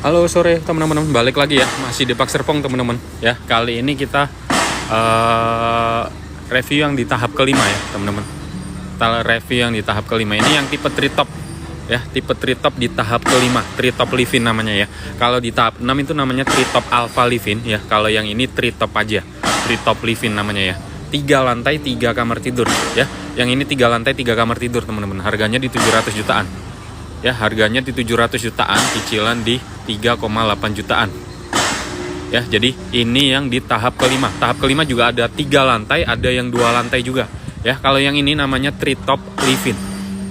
Halo sore teman-teman, balik lagi ya, masih di Pak Serpong teman-teman. Ya, kali ini kita review yang di tahap kelima ya teman-teman. Kita review yang di tahap kelima ini yang tipe treetop ya, tipe treetop di tahap kelima, treetop living namanya ya. Kalau di tahap 6 itu namanya treetop alpha living ya. Kalau yang ini treetop aja, treetop living namanya ya. 3 lantai 3 kamar tidur ya. Yang ini 3 lantai 3 kamar tidur teman-teman. Harganya di 700 jutaan. Ya, harganya di 700 jutaan, cicilan di 3,8 jutaan. Ya, jadi ini yang di tahap kelima. Tahap kelima juga ada 3 lantai, ada yang 2 lantai juga. Ya, kalau yang ini namanya treetop living.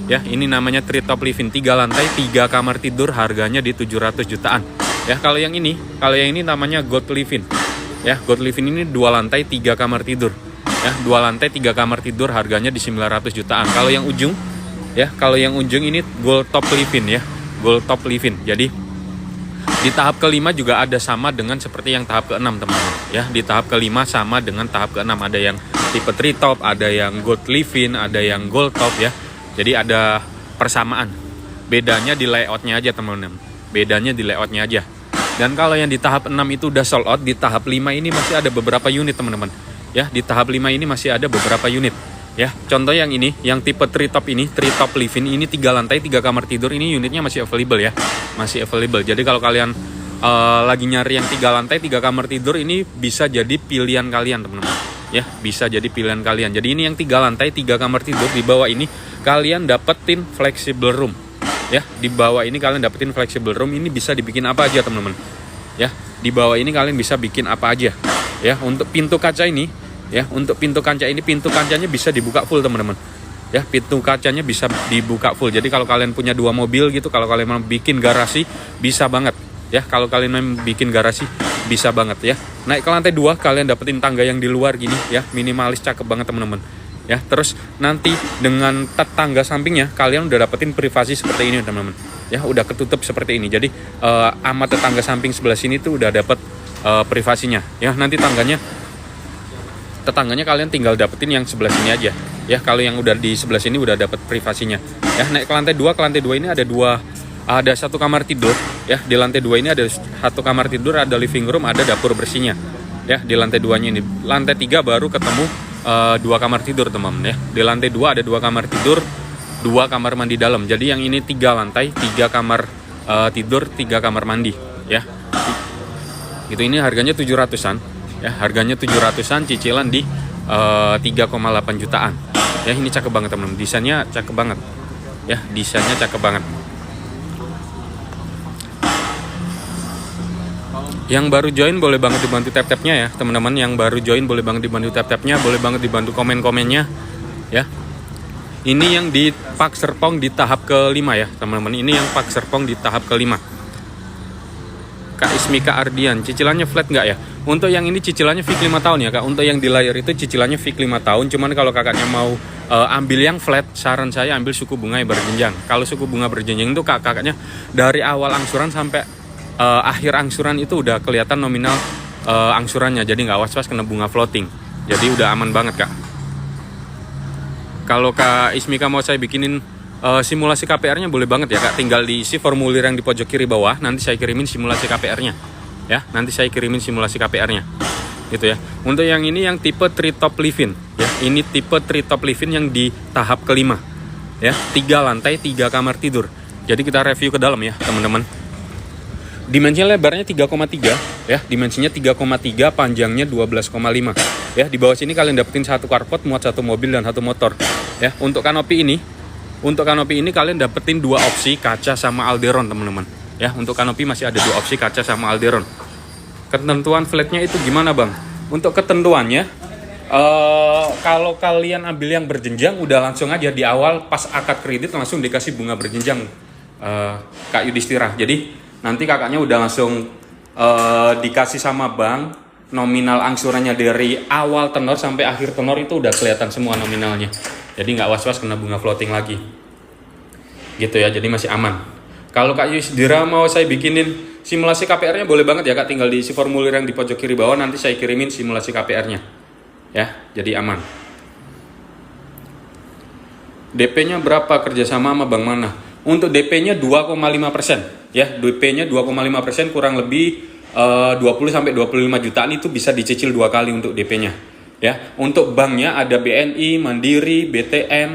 Ya, ini namanya treetop living, 3 lantai, 3 kamar tidur, harganya di 700 jutaan. Ya, kalau yang ini namanya gold living. Ya, gold living ini 2 lantai, 3 kamar tidur. Ya, 2 lantai, 3 kamar tidur, harganya di 900 jutaan. Kalau yang ujung ya, kalau yang ujung ini gold top living ya, gold top living. Jadi di tahap kelima juga ada sama dengan seperti yang tahap keenam teman-teman. Ya, di tahap kelima sama dengan tahap keenam, ada yang tipe treetop, ada yang gold living, ada yang gold top ya. Jadi ada persamaan. Bedanya di layoutnya aja teman-teman. Bedanya di layoutnya aja. Dan kalau yang di tahap 6 itu udah sold out, di tahap 5 ini masih ada beberapa unit teman-teman. Ya, di tahap 5 ini masih ada beberapa unit. Ya, contoh yang ini, yang tipe treetop ini, treetop living ini 3 lantai 3 kamar tidur, ini unitnya masih available ya. Masih available. Jadi kalau kalian lagi nyari yang 3 lantai 3 kamar tidur, ini bisa jadi pilihan kalian, teman-teman. Ya, bisa jadi pilihan kalian. Jadi ini yang 3 lantai 3 kamar tidur, di bawah ini kalian dapetin flexible room. Ya, di bawah ini kalian dapetin flexible room, ini bisa dibikin apa aja, teman-teman. Ya, di bawah ini kalian bisa bikin apa aja. Ya, untuk pintu kaca ini, ya, untuk pintu kaca ini, pintu kacanya bisa dibuka full teman-teman. Ya, pintu kacanya bisa dibuka full. Jadi kalau kalian punya 2 mobil gitu, kalau kalian mau bikin garasi, bisa banget. Ya, kalau kalian mau bikin garasi, bisa banget ya. Naik ke lantai 2, kalian dapetin tangga yang di luar gini ya, minimalis, cakep banget teman-teman. Ya, terus nanti dengan tetangga sampingnya, kalian udah dapetin privasi seperti ini teman-teman. Ya, udah ketutup seperti ini. Jadi sama tetangga samping sebelah sini tuh udah dapet privasinya. Ya, nanti tetangganya kalian tinggal dapetin yang sebelah sini aja. Ya, kalau yang udah di sebelah sini udah dapet privasinya. Ya, naik ke lantai 2, ke lantai 2 ini ada 1 kamar tidur. Ya, di lantai 2 ini ada 1 kamar tidur, ada living room, ada dapur bersihnya. Ya, di lantai 2-nya ini. Lantai 3 baru ketemu 2 kamar tidur, teman-teman ya. Di lantai 2 ada 2 kamar tidur, 2 kamar mandi dalam. Jadi yang ini 3 lantai, 3 kamar tidur, 3 kamar mandi, ya. Gitu, ini harganya 700-an. Ya, harganya 700-an, cicilan di 3,8 jutaan. Ya, ini cakep banget teman-teman. Desainnya cakep banget. Ya, desainnya cakep banget. Yang baru join boleh banget dibantu tap-tapnya ya, teman-teman. Yang baru join boleh banget dibantu tap-tapnya, boleh banget dibantu komen-komennya ya. Ini yang di Pak Serpong di tahap kelima ya, teman-teman. Ini yang Pak Serpong di tahap kelima. Kak Ismika Ardian, cicilannya flat nggak ya? Untuk yang ini cicilannya fix 5 tahun ya Kak. Untuk yang di layar itu cicilannya fix 5 tahun. Cuman kalau kakaknya mau ambil yang flat, saran saya ambil suku bunga yang berjenjang. Kalau suku bunga berjenjang itu kakaknya dari awal angsuran sampai akhir angsuran itu udah kelihatan nominal angsurannya. Jadi nggak was-was kena bunga floating. Jadi udah aman banget Kak. Kalau Kak Ismika mau saya bikinin simulasi KPR-nya boleh banget ya Kak. Tinggal diisi formulir yang di pojok kiri bawah. Nanti saya kirimin simulasi KPR-nya. Ya, nanti saya kirimin simulasi KPR-nya. Gitu ya. Untuk yang ini yang tipe treetop living. Ya, ini tipe treetop living yang di tahap kelima. Ya, 3 lantai, 3 kamar tidur. Jadi kita review ke dalam ya, teman-teman. Dimensinya lebarnya 3,3 ya, dimensinya 3,3, panjangnya 12,5. Ya, di bawah sini kalian dapetin 1 carport muat 1 mobil dan 1 motor. Ya, untuk kanopi ini kalian dapetin 2 opsi kaca sama alderon, teman-teman. Ya, untuk kanopi masih ada 2 opsi kaca sama alderon. Ketentuan flatnya itu gimana, Bang? Untuk ketentuannya kalau kalian ambil yang berjenjang udah langsung aja di awal pas akad kredit langsung dikasih bunga berjenjang Kak Yudhistira. Jadi nanti kakaknya udah langsung dikasih sama bank nominal angsurannya dari awal tenor sampai akhir tenor itu udah kelihatan semua nominalnya. Jadi nggak was-was kena bunga floating lagi. Gitu ya, jadi masih aman. Kalau Kak Yudhistira mau saya bikinin simulasi KPR-nya boleh banget ya Kak, tinggal diisi formulir yang di pojok kiri bawah, nanti saya kirimin simulasi KPR-nya. Ya, jadi aman. DP-nya berapa kerjasama sama bank mana? Untuk DP-nya 2,5%. ya. DP-nya 2,5%, kurang lebih 20 sampai 25 jutaan itu bisa dicicil 2 kali untuk DP-nya. Ya, untuk banknya ada BNI, Mandiri, BTN,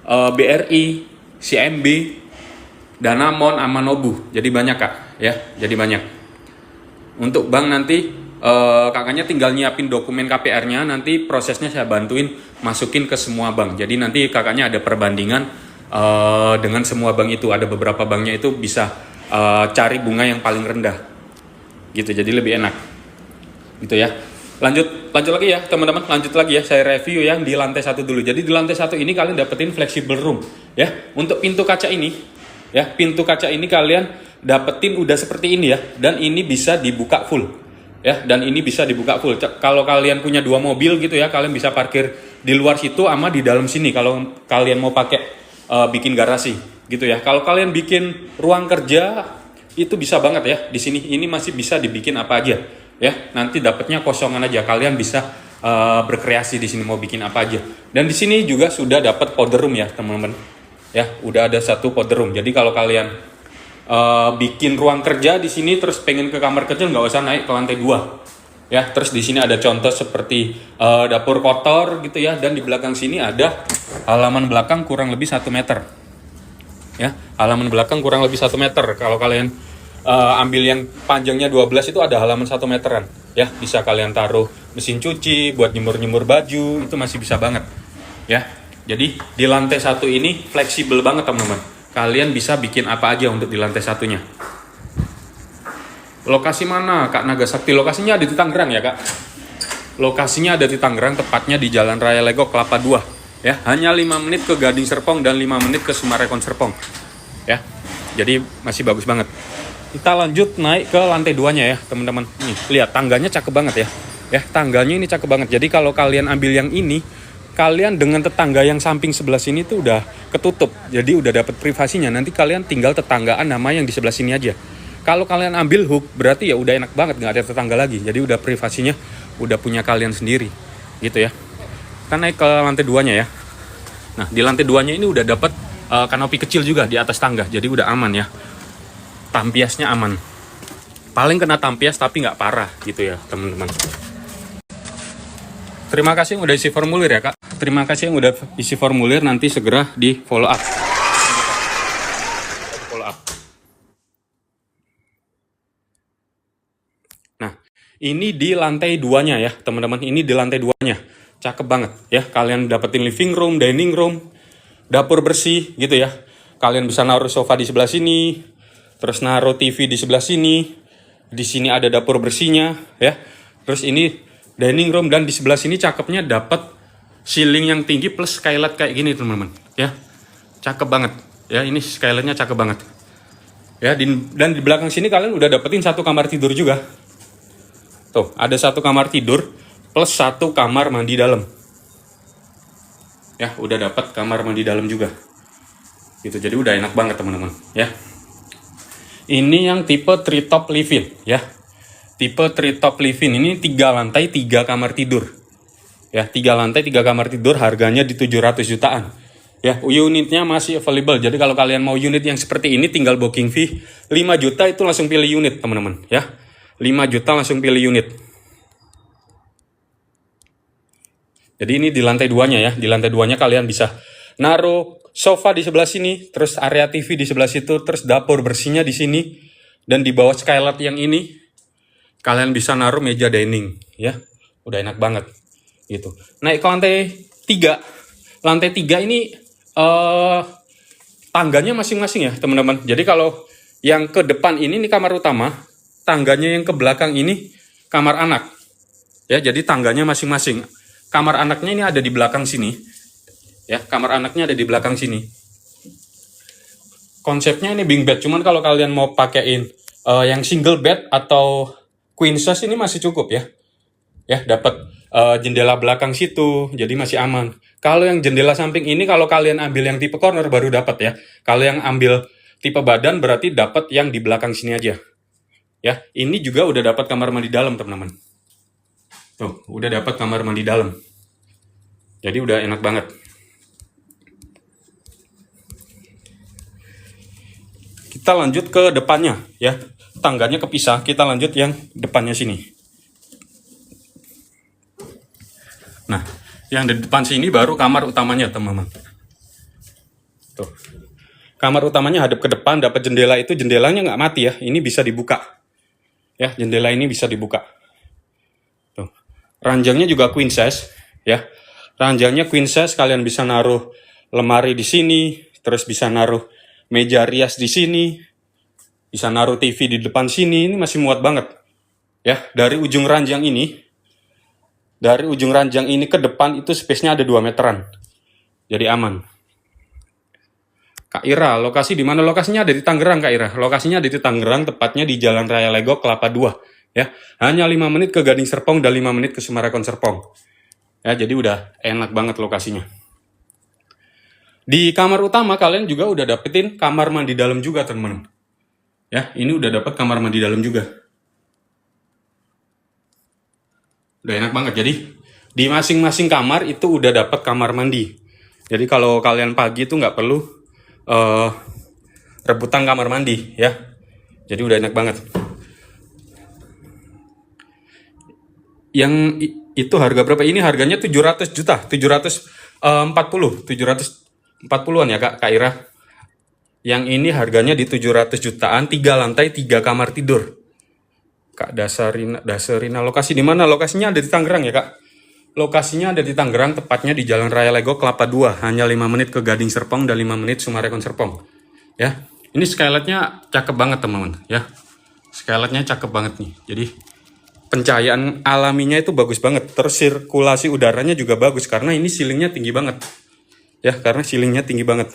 BRI, CMB, Danamon, Amanobu. Jadi banyak Kak, ya. Jadi banyak. Untuk bank nanti kakaknya tinggal nyiapin dokumen KPR-nya, nanti prosesnya saya bantuin masukin ke semua bank. Jadi nanti kakaknya ada perbandingan dengan semua bank itu. Ada beberapa banknya itu bisa cari bunga yang paling rendah. Gitu, jadi lebih enak. Gitu ya. Lanjut lagi ya teman-teman, lanjut lagi ya, saya review yang di lantai 1 dulu. Jadi di lantai 1 ini kalian dapetin flexible room ya. Untuk pintu kaca ini ya, pintu kaca ini kalian dapetin udah seperti ini ya, dan ini bisa dibuka full ya, dan ini bisa dibuka full. Kalau kalian punya 2 mobil gitu ya, kalian bisa parkir di luar situ sama di dalam sini kalau kalian mau pakai bikin garasi gitu ya. Kalau kalian bikin ruang kerja itu bisa banget ya, di sini ini masih bisa dibikin apa aja ya. Nanti dapatnya kosongan aja, kalian bisa berkreasi di sini mau bikin apa aja. Dan di sini juga sudah dapat powder room ya teman-teman ya, udah ada 1 powder room. Jadi kalau kalian bikin ruang kerja di sini terus pengen ke kamar kecil, nggak usah naik ke lantai 2 ya. Terus di sini ada contoh seperti dapur kotor gitu ya, dan di belakang sini ada halaman belakang kurang lebih 1 meter ya, halaman belakang kurang lebih 1 meter. Kalau kalian ambil yang panjangnya 12 itu ada halaman 1 meteran ya, bisa kalian taruh mesin cuci buat nyemur baju, itu masih bisa banget ya. Jadi di lantai 1 ini fleksibel banget teman-teman, kalian bisa bikin apa aja untuk di lantai 1-nya. Lokasi mana Kak Nagasakti? Lokasinya ada di Tangerang ya Kak. Lokasinya ada di Tangerang, tepatnya di Jalan Raya Legok Kelapa 2 ya. Hanya 5 menit ke Gading Serpong dan 5 menit ke Sumarekon Serpong ya. Jadi masih bagus banget. Kita lanjut naik ke lantai 2-nya ya teman-teman. Nih, lihat tangganya cakep banget ya. Ya, tangganya ini cakep banget. Jadi kalau kalian ambil yang ini, kalian dengan tetangga yang samping sebelah sini tuh udah ketutup. Jadi udah dapet privasinya. Nanti kalian tinggal tetanggaan sama yang di sebelah sini aja. Kalau kalian ambil hook, berarti ya udah enak banget, nggak ada tetangga lagi. Jadi udah privasinya udah punya kalian sendiri. Gitu ya. Kita naik ke lantai 2-nya ya. Nah, di lantai 2-nya ini udah dapet kanopi kecil juga di atas tangga. Jadi udah aman ya. Tampiasnya aman, paling kena tampias tapi nggak parah gitu ya teman-teman. Terima kasih yang udah isi formulir ya Kak. Terima kasih yang udah isi formulir, nanti segera di follow up. Nah, ini di lantai 2-nya ya teman-teman. Ini di lantai 2-nya, cakep banget ya. Kalian dapetin living room, dining room, dapur bersih gitu ya. Kalian bisa naruh sofa di sebelah sini, terus naruh TV di sebelah sini. Di sini ada dapur bersihnya ya. Terus ini dining room, dan di sebelah sini cakepnya dapat ceiling yang tinggi plus skylight kayak gini teman-teman ya. Cakep banget ya, ini skylightnya cakep banget ya. Dan di belakang sini kalian udah dapetin 1 kamar tidur juga. Tuh, ada 1 kamar tidur plus 1 kamar mandi dalam ya. Udah dapat kamar mandi dalam juga gitu. Jadi udah enak banget teman-teman ya. Ini yang tipe treetop living ya. Tipe treetop living ini 3 lantai 3 kamar tidur. Ya, 3 lantai 3 kamar tidur, harganya di 700 jutaan. Ya, unitnya masih available. Jadi kalau kalian mau unit yang seperti ini tinggal booking fee 5 juta itu langsung pilih unit, teman-teman, ya. 5 juta langsung pilih unit. Jadi ini di lantai 2-nya ya. Di lantai 2-nya kalian bisa naruh sofa di sebelah sini, terus area TV di sebelah situ, terus dapur bersihnya di sini, dan di bawah skylight yang ini kalian bisa naruh meja dining ya. Udah enak banget gitu. Naik ke lantai 3. Lantai 3 ini tangganya masing-masing ya, teman-teman. Jadi kalau yang ke depan ini kamar utama, tangganya yang ke belakang ini kamar anak. Ya, jadi tangganya masing-masing. Kamar anaknya ini ada di belakang sini. Ya, kamar anaknya ada di belakang sini. Konsepnya ini bing bed, cuman kalau kalian mau pakein yang single bed atau queen size ini masih cukup ya. Ya, dapat jendela belakang situ, jadi masih aman. Kalau yang jendela samping ini, kalau kalian ambil yang tipe corner baru dapat ya. Kalau yang ambil tipe badan berarti dapat yang di belakang sini aja. Ya, ini juga udah dapat kamar mandi dalam, teman-teman. Tuh, udah dapat kamar mandi dalam. Jadi udah enak banget. Kita lanjut ke depannya ya. Tangganya kepisah, kita lanjut yang depannya sini. Nah, yang di depan sini baru kamar utamanya, teman-teman. Tuh. Kamar utamanya hadap ke depan, dapat jendela itu, jendelanya nggak mati ya. Ini bisa dibuka. Ya, jendela ini bisa dibuka. Tuh. Ranjangnya juga queen size ya. Ranjangnya queen size, kalian bisa naruh lemari di sini, terus bisa naruh meja rias di sini. Bisa naruh TV di depan sini, ini masih muat banget. Ya, dari ujung ranjang ini ke depan itu space-nya ada 2 meteran. Jadi aman. Kak Ira, lokasi di mana? Lokasinya ada di Tangerang, Kak Ira. Lokasinya ada di Tangerang, tepatnya di Jalan Raya Legok, Kelapa 2. Ya, hanya 5 menit ke Gading Serpong dan 5 menit ke Semarakon Serpong. Ya, jadi udah enak banget lokasinya. Di kamar utama kalian juga udah dapetin kamar mandi dalam juga, teman-teman. Ya, ini udah dapat kamar mandi dalam juga. Udah enak banget. Jadi di masing-masing kamar itu udah dapat kamar mandi. Jadi kalau kalian pagi itu nggak perlu rebutan kamar mandi ya. Jadi udah enak banget. Yang itu harga berapa? Ini harganya 700 juta, 740-an ya Kak Ira. Yang ini harganya di 700 jutaan, 3 lantai, 3 kamar tidur. Kak Dasarina, lokasi di mana? Lokasinya ada di Tangerang ya Kak. Lokasinya ada di Tangerang, tepatnya di Jalan Raya Legok, Kelapa 2. Hanya 5 menit ke Gading Serpong dan 5 menit Semarakon Serpong. Ya, ini skylightnya cakep banget teman-teman. Ya, skylightnya cakep banget nih. Jadi pencahayaan alaminya itu bagus banget. Terus sirkulasi udaranya juga bagus karena ini ceilingnya tinggi banget. Ya, karena ceilingnya tinggi banget.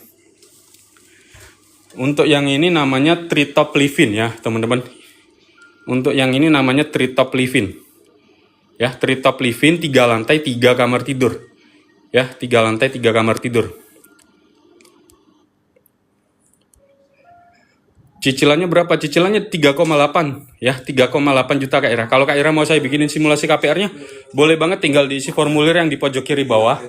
Untuk yang ini namanya treetop living ya teman-teman. Untuk yang ini namanya treetop living. Ya, treetop living 3 lantai 3 kamar tidur. Ya, 3 lantai 3 kamar tidur. Cicilannya berapa? Cicilannya 3,8 ya, 3,8 juta Kak Ira. Kalau Kak Ira mau saya bikinin simulasi KPR-nya, boleh banget, tinggal diisi formulir yang di pojok kiri bawah.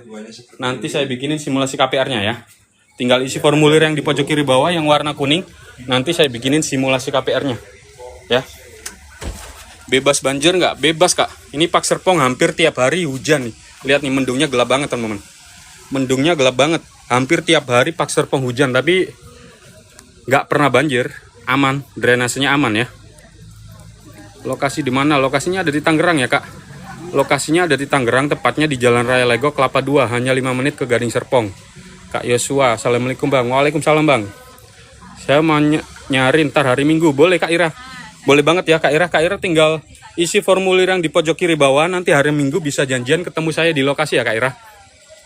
Nanti saya bikinin simulasi KPR-nya ya. Tinggal isi formulir yang di pojok kiri bawah yang warna kuning. Nanti saya bikinin simulasi KPR-nya. Ya. Bebas banjir nggak? Bebas Kak. Ini Pak Serpong hampir tiap hari hujan nih. Lihat nih, mendungnya gelap banget teman-teman. Mendungnya gelap banget. Hampir tiap hari Pak Serpong hujan, tapi nggak pernah banjir. Aman, drainasenya aman ya. Lokasi di mana? Lokasinya ada di Tangerang ya Kak. Lokasinya ada di Tangerang, tepatnya di Jalan Raya Legok, Kelapa 2. Hanya 5 menit ke Gading Serpong. Kak Yosua, assalamualaikum Bang. Waalaikumsalam Bang. Saya mau nyari ntar hari Minggu, boleh Kak Ira? Boleh banget ya Kak Ira. Kak Ira tinggal isi formulir yang di pojok kiri bawah. Nanti hari Minggu bisa janjian ketemu saya di lokasi ya Kak Ira.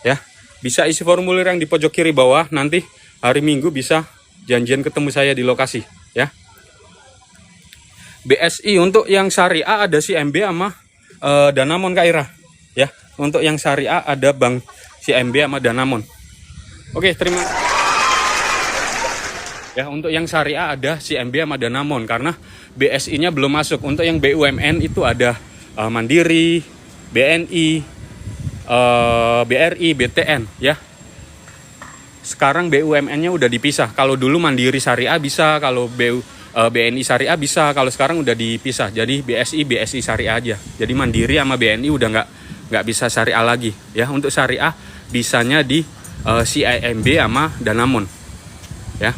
Ya, bisa isi formulir yang di pojok kiri bawah. Nanti hari Minggu bisa janjian ketemu saya di lokasi ya. BSI untuk yang syariah ada CMB sama Danamon Kak Ira. Ya, untuk yang syariah ada Bank CMB sama Danamon. Oke, terima kasih. Ya, untuk yang syariah ada CMB sama Danamon karena BSI-nya belum masuk. Untuk yang BUMN itu ada Mandiri, BNI, BRI, BTN ya. Sekarang BUMN-nya udah dipisah. Kalau dulu Mandiri Syariah bisa, kalau BNI Syariah bisa, kalau sekarang udah dipisah. Jadi BSI Syariah aja. Jadi Mandiri sama BNI udah nggak bisa syariah lagi ya. Untuk syariah bisanya di CIMB sama Danamon ya.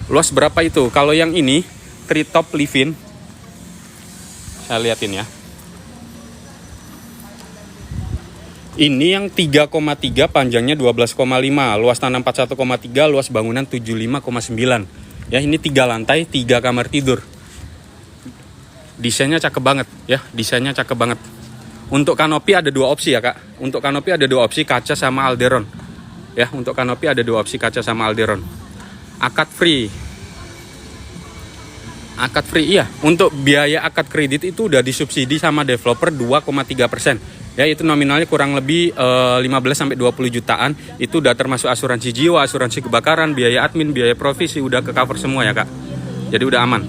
Luas berapa itu? Kalau yang ini treetop living, saya liatin ya. Ini yang 3,3, panjangnya 12,5, luas tanah 41,3, luas bangunan 75,9. Ya, ini 3 lantai, 3 kamar tidur. Desainnya cakep banget ya, desainnya cakep banget. Untuk kanopi ada 2 opsi ya Kak. Untuk kanopi ada 2 opsi, kaca sama alderon. Ya, untuk kanopi ada 2 opsi, kaca sama alderon. Akad free. Akad free iya. Untuk biaya akad kredit itu udah disubsidi sama developer 2,3%. Ya, itu nominalnya kurang lebih 15-20 jutaan. Itu udah termasuk asuransi jiwa, asuransi kebakaran, biaya admin, biaya provisi, udah ke cover semua ya Kak. Jadi udah aman.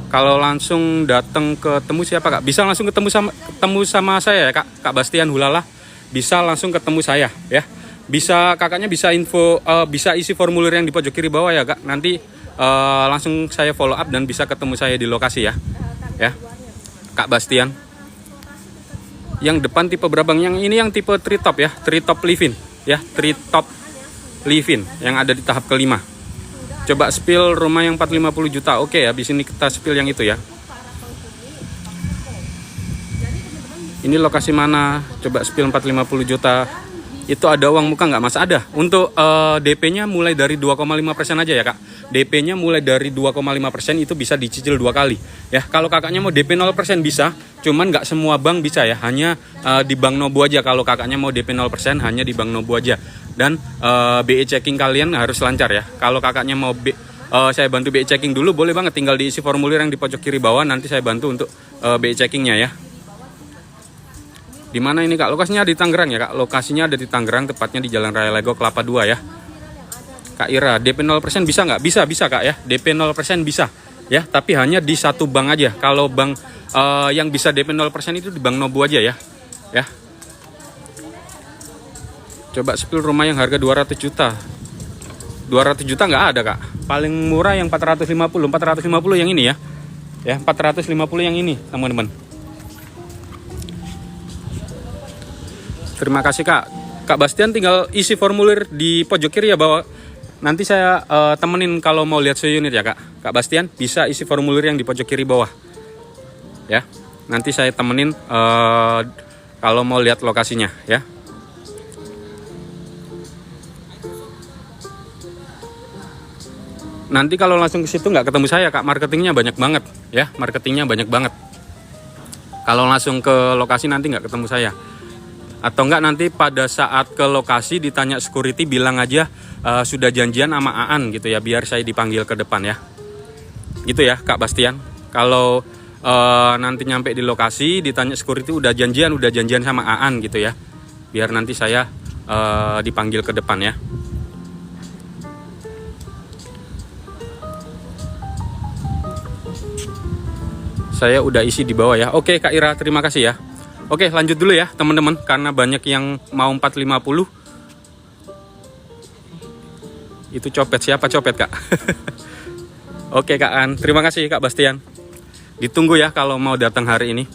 Kalau langsung datang ketemu siapa Kak? Bisa langsung ketemu sama saya ya Kak. Kak Bastian Hulala. Bisa langsung ketemu saya ya. Bisa kakaknya bisa bisa isi formulir yang di pojok kiri bawah ya kak. Nanti langsung saya follow up dan bisa ketemu saya di lokasi ya. Ya, Kak Bastian. Yang depan tipe berapa bang? Yang ini yang tipe treetop ya, treetop living ya, treetop living yang ada di tahap kelima. Coba spill rumah yang 450 juta. Oke, habis ini kita spill yang itu ya. Ini lokasi mana? Coba spill 450 juta. Itu ada uang muka nggak mas? Ada. Untuk DP-nya mulai dari 2,5% aja ya kak. DP-nya mulai dari 2,5% itu bisa dicicil 2 kali. Ya, kalau kakaknya mau DP 0% bisa, cuman nggak semua bank bisa ya. Hanya di Bank Nobo aja. Kalau kakaknya mau DP 0% hanya di Bank Nobo aja. Dan BE checking kalian harus lancar ya. Kalau kakaknya mau saya bantu BE checking dulu, boleh banget, tinggal diisi formulir yang di pojok kiri bawah. Nanti saya bantu untuk BE checkingnya ya. Di mana ini kak? Lokasinya di Tangerang ya kak. Lokasinya ada di Tangerang, tepatnya di Jalan Raya Lego Kelapa 2 ya. Kak Ira, DP 0% bisa nggak? Bisa kak ya. DP 0% bisa ya. Tapi hanya di satu bank aja. Kalau bank yang bisa DP 0% itu di Bank Nobo aja ya. Ya. Coba spill rumah yang harga 200 juta. 200 juta nggak ada kak. Paling murah yang 450 yang ini ya. Ya, 450 yang ini teman-teman. Terima kasih kak. Kak Bastian tinggal isi formulir di pojok kiri ya bawah. Nanti saya temenin kalau mau lihat unit ya kak. Kak Bastian bisa isi formulir yang di pojok kiri bawah. Ya. Nanti saya temenin kalau mau lihat lokasinya ya. Nanti kalau langsung ke situ nggak ketemu saya kak. Marketingnya banyak banget ya. Marketingnya banyak banget. Kalau langsung ke lokasi nanti nggak ketemu saya. Atau enggak nanti pada saat ke lokasi ditanya security bilang aja sudah janjian sama Aan gitu ya, biar saya dipanggil ke depan ya. Gitu ya Kak Bastian. Kalau nanti nyampe di lokasi ditanya security udah janjian sama Aan gitu ya. Biar nanti saya dipanggil ke depan ya. Saya udah isi di bawah ya. Oke Kak Ira, terima kasih ya. Oke, lanjut dulu ya teman-teman, karena banyak yang mau 450. Itu copet, siapa copet kak? Oke Kak An, terima kasih Kak Bastian. Ditunggu ya kalau mau datang hari ini.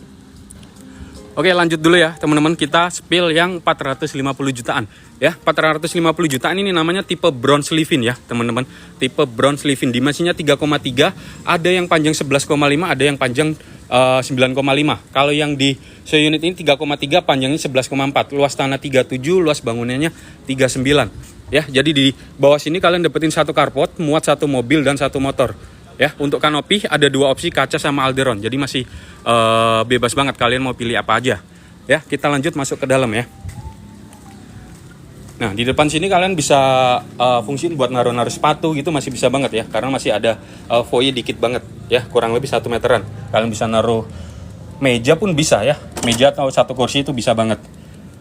Oke, lanjut dulu ya teman-teman, kita spill yang 450 jutaan. Ya, 450 jutaan ini namanya tipe bronze living ya teman-teman. Tipe bronze living, dimensinya 3,3, ada yang panjang 11,5, ada yang panjang 9,5. Kalau yang di unit ini 3,3, panjangnya 11,4, luas tanah 37, luas bangunannya 39. Ya, jadi di bawah sini kalian dapetin satu carport, muat satu mobil dan satu motor. Ya, untuk kanopi ada 2 opsi, kaca sama alderon. Jadi masih bebas banget kalian mau pilih apa aja. Ya, kita lanjut masuk ke dalam ya. Nah, di depan sini kalian bisa fungsiin buat naruh sepatu gitu, masih bisa banget ya, karena masih ada foyer dikit banget ya, kurang lebih 1 meteran. Kalian bisa naruh meja pun bisa ya, meja atau satu kursi itu bisa banget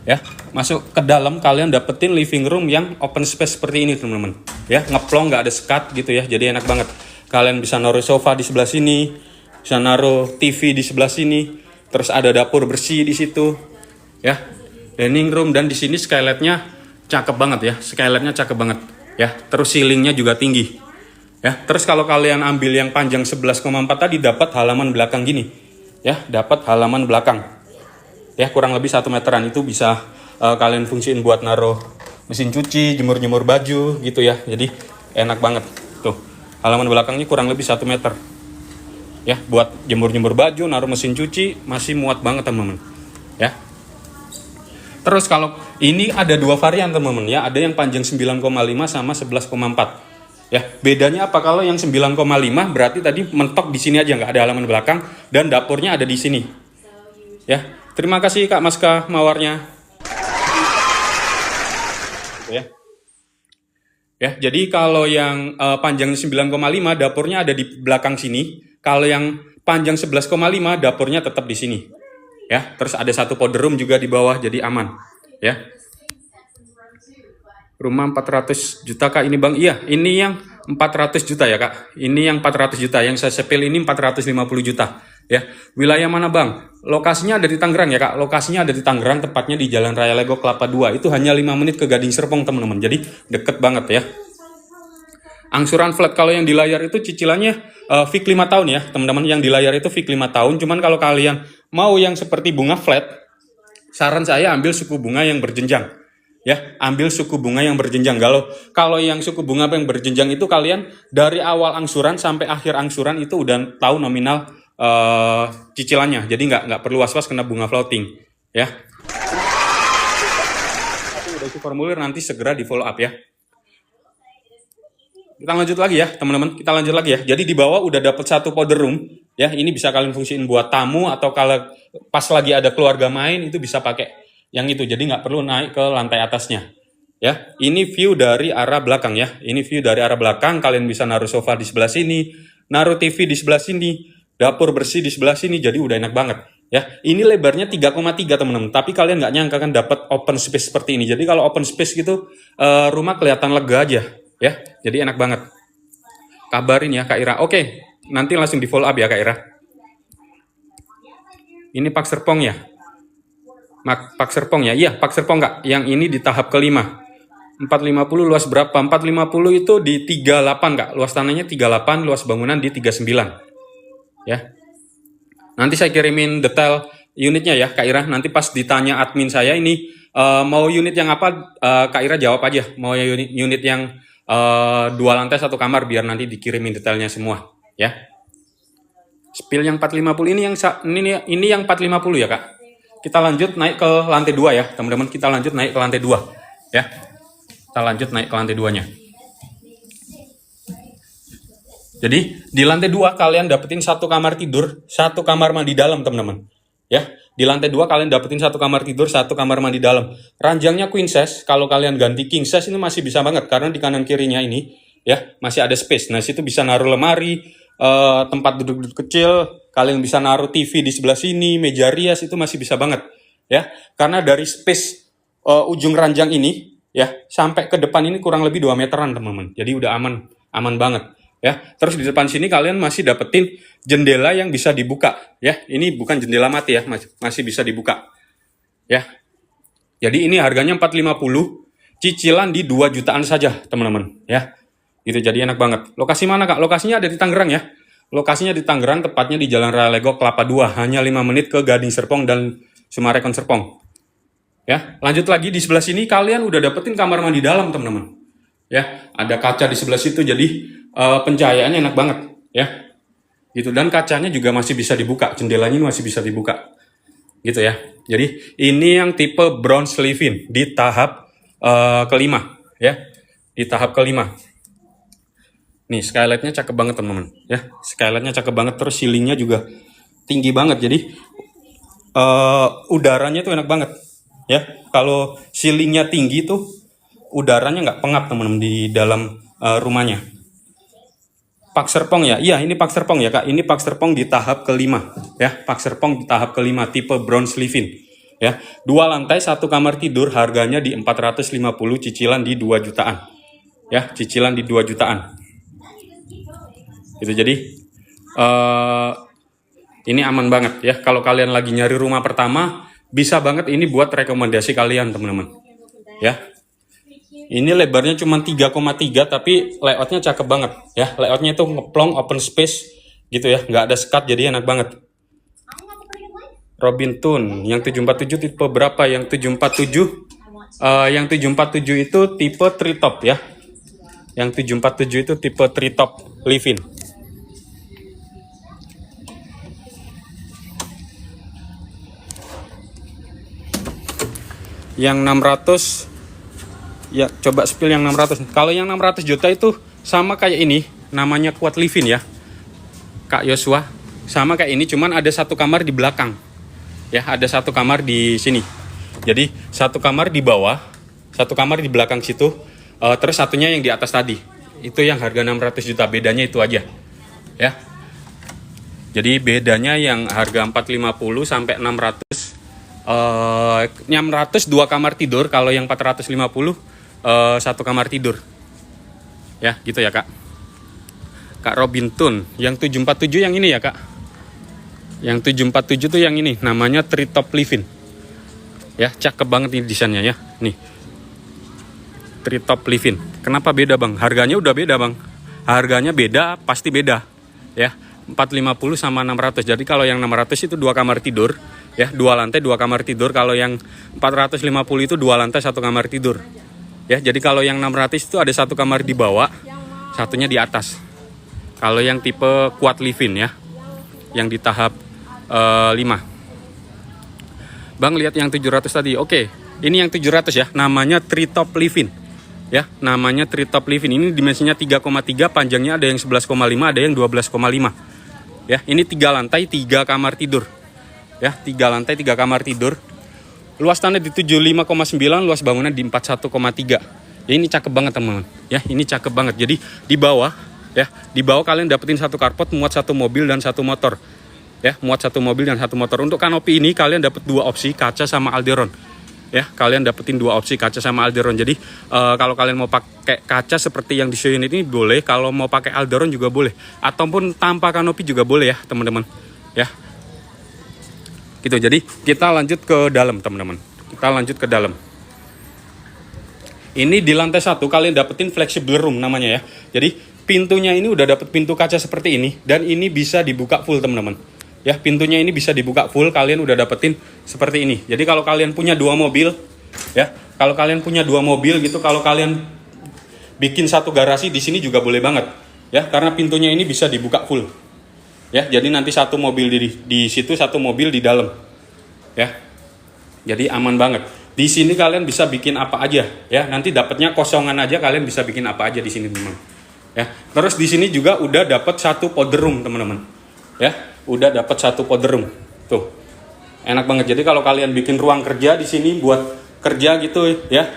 ya. Masuk ke dalam kalian dapetin living room yang open space seperti ini teman-teman ya, ngeplong, nggak ada sekat gitu ya, jadi enak banget. Kalian bisa naruh sofa di sebelah sini, bisa naruh TV di sebelah sini, terus ada dapur bersih di situ ya, dining room, dan di sini skylightnya cakep banget ya, skylightnya cakep banget ya, terus ceilingnya juga tinggi ya. Terus kalau kalian ambil yang panjang 11,4 tadi, dapat halaman belakang gini ya, dapat halaman belakang ya, kurang lebih 1 meteran. Itu bisa kalian fungsiin buat naruh mesin cuci, jemur baju gitu ya, jadi enak banget tuh. Halaman belakangnya kurang lebih 1 meter ya, buat jemur baju, naruh mesin cuci, masih muat banget teman-teman ya. Terus kalau ini ada 2 varian teman-teman ya, ada yang panjang 9,5 sama 11,4 ya. Bedanya apa? Kalau yang 9,5 berarti tadi mentok di sini aja, nggak ada halaman belakang, dan dapurnya ada di sini ya. Terima kasih Kak Maska mawarnya ya. Ya, jadi kalau yang panjang 9,5 dapurnya ada di belakang sini. Kalau yang panjang 11,5 dapurnya tetap di sini. Ya, terus ada satu powder room juga di bawah, jadi aman ya. Rumah 400 juta kak ini bang. Iya, ini yang 400 juta ya Kak. Ini yang 400 juta, yang saya sepil ini 450 juta ya. Wilayah mana Bang? Lokasinya ada di Tangerang ya Kak. Lokasinya ada di Tangerang, tepatnya di Jalan Raya Legok Kelapa 2. Itu hanya 5 menit ke Gading Serpong teman-teman. Jadi deket banget ya. Angsuran flat kalau yang di layar itu cicilannya fix 5 tahun ya teman-teman. Yang di layar itu fix 5 tahun. Cuman kalau kalian mau yang seperti bunga flat, saran saya ambil suku bunga yang berjenjang. Ya, ambil suku bunga yang berjenjang. Kalau yang suku bunga yang berjenjang itu kalian dari awal angsuran sampai akhir angsuran itu udah tahu nominal cicilannya. Jadi nggak perlu was-was kena bunga floating. Ya. Udah isi formulir, nanti segera di follow up ya. Kita lanjut lagi ya teman-teman. Kita lanjut lagi ya. Jadi di bawah udah dapat satu powder room. Ya, ini bisa kalian fungsiin buat tamu atau kalau pas lagi ada keluarga main itu bisa pakai yang itu, jadi nggak perlu naik ke lantai atasnya ya. Ini view dari arah belakang ya, ini view dari arah belakang. Kalian bisa naruh sofa di sebelah sini, naruh TV di sebelah sini, dapur bersih di sebelah sini, jadi udah enak banget ya. Ini lebarnya 3,3 teman-teman, tapi kalian nggak nyangka kan dapat open space seperti ini. Jadi kalau open space gitu rumah kelihatan lega aja ya, jadi enak banget. Kabarin ya Kak Ira. Oke, nanti langsung di follow up ya Kak Ira. Ini Pak Serpong ya, Pak Serpong ya? Iya, Pak Serpong Kak. Yang ini di tahap kelima. 450 luas berapa? 450 itu di 38 Kak. Luas tanahnya 38, luas bangunan di 39. Ya. Nanti saya kirimin detail unitnya ya Kak Ira. Nanti pas ditanya admin saya ini mau unit yang apa, Kak Ira jawab aja. Mau unit yang 2 lantai 1 kamar, biar nanti dikirimin detailnya semua ya. Spill yang 450 ini yang 450 ya Kak. Kita lanjut naik ke lantai 2 ya teman-teman. Kita lanjut naik ke lantai 2 ya. Kita lanjut naik ke lantai 2 nya. Jadi di lantai 2 kalian dapetin 1 kamar tidur, 1 kamar mandi dalam teman-teman ya. Di lantai 2 kalian dapetin 1 kamar tidur, 1 kamar mandi dalam. Ranjangnya queen size. Kalau kalian ganti king size ini masih bisa banget, karena di kanan kirinya ini ya masih ada space. Nah situ bisa naruh lemari, tempat duduk kecil. Kalian bisa naruh TV di sebelah sini, meja rias, itu masih bisa banget ya. Karena dari space ujung ranjang ini ya sampai ke depan ini kurang lebih 2 meteran teman-teman. Jadi udah aman banget ya. Terus di depan sini kalian masih dapetin jendela yang bisa dibuka ya. Ini bukan jendela mati ya, masih bisa dibuka ya. Jadi ini harganya 450, cicilan di 2 jutaan saja teman-teman ya. Itu jadi enak banget. Lokasi mana Kak? Lokasinya ada di Tangerang ya. Lokasinya di Tangerang, tepatnya di Jalan Raya Legok Kelapa 2, hanya 5 menit ke Gading Serpong dan Sumarekon Serpong. Ya, lanjut lagi di sebelah sini kalian udah dapetin kamar mandi dalam, teman-teman. Ya, ada kaca di sebelah situ, jadi pencahayaannya enak banget, ya. Gitu, dan kacanya juga masih bisa dibuka, jendelanya masih bisa dibuka. Gitu ya. Jadi ini yang tipe bronze live-in di tahap kelima, ya. Di tahap kelima. Nih, skylightnya cakep banget teman-teman ya. Skylightnya cakep banget, terus ceilingnya juga tinggi banget. Jadi udaranya tuh enak banget ya. Kalau ceilingnya tinggi tuh udaranya nggak pengap teman-teman di dalam rumahnya. Pak Serpong ya. Iya, ini Pak Serpong ya Kak. Ini Pak Serpong di tahap kelima ya. Pak Serpong di tahap kelima tipe bronze live-in ya. 2 lantai 1 kamar tidur, harganya di 450, cicilan di 2 jutaan. Ya, cicilan di 2 jutaan. Gitu, jadi ini aman banget ya. Kalau kalian lagi nyari rumah pertama, bisa banget ini buat rekomendasi kalian teman-teman ya. Ini lebarnya cuma 3,3, tapi layoutnya cakep banget ya. Layoutnya itu ngeplong, open space gitu ya, nggak ada sekat, jadi enak banget. Robin Tune yang 747 tipe berapa? Yang 747 yang 747 itu tipe treetop ya. Yang 747 itu tipe treetop live-in. Yang 600 ya, coba spill yang 600. Kalau yang 600 juta itu sama kayak ini, namanya Quad Live-in ya Kak Yosua. Sama kayak ini, cuman ada 1 kamar di belakang ya, ada 1 kamar di sini. Jadi 1 kamar di bawah, 1 kamar di belakang situ, terus satunya yang di atas tadi. Itu yang harga 600 juta, bedanya itu aja ya. Jadi bedanya yang harga 450 sampai 600. 600 2 kamar tidur, kalau yang 450 1 kamar tidur ya, gitu ya Kak. Kak Robin Tun. Yang 747 yang ini ya Kak. Yang 747 tuh yang ini, namanya Treetop Living. Ya, cakep banget ini desainnya ya. Nih. Treetop Living. Kenapa beda Bang? Harganya udah beda Bang. Harganya beda, pasti beda. Ya, 450 sama 600. Jadi kalau yang 600 itu 2 kamar tidur, ya, 2 lantai 2 kamar tidur. Kalau yang 450 itu 2 lantai 1 kamar tidur. Ya, jadi kalau yang 600 itu ada 1 kamar di bawah, satunya di atas. Kalau yang tipe Quad Living ya, yang di tahap 5. Bang lihat yang 700 tadi. Oke, ini yang 700 ya, namanya Treetop Living. Ya, namanya Treetop Living. Ini dimensinya 3,3, panjangnya ada yang 11,5, ada yang 12,5. Ya, ini 3 lantai 3 kamar tidur. Ya, 3 lantai 3 kamar tidur. Luas tanah di 75,9, luas bangunan di 41,3. Ya, ini cakep banget teman-teman. Ya, ini cakep banget. Jadi di bawah ya, di bawah kalian dapetin 1 carport, muat 1 mobil dan 1 motor. Ya, muat 1 mobil dan 1 motor. Untuk kanopi ini kalian dapat 2 opsi, kaca sama Alderon. Ya, kalian dapetin 2 opsi, kaca sama Alderon. Jadi kalau kalian mau pakai kaca seperti yang di show unit ini boleh, kalau mau pakai Alderon juga boleh, ataupun tanpa kanopi juga boleh ya teman-teman. Ya, gitu. Jadi kita lanjut ke dalam teman-teman. Kita lanjut ke dalam. Ini di lantai 1 kalian dapetin flexible room namanya ya. Jadi pintunya ini udah dapet pintu kaca seperti ini, dan ini bisa dibuka full teman-teman. Ya, pintunya ini bisa dibuka full, kalian udah dapetin seperti ini. Jadi kalau kalian punya 2 mobil, ya, kalau kalian punya 2 mobil gitu, kalau kalian bikin 1 garasi di sini juga boleh banget. Ya, karena pintunya ini bisa dibuka full. Ya, jadi nanti 1 mobil di situ, 1 mobil di dalam. Ya. Jadi aman banget. Di sini kalian bisa bikin apa aja, ya. Nanti dapatnya kosongan aja, kalian bisa bikin apa aja di sini, teman-teman. Ya. Terus di sini juga udah dapat 1 powder room, teman-teman. Ya, udah dapat 1 powder room. Tuh. Enak banget. Jadi kalau kalian bikin ruang kerja di sini buat kerja gitu ya,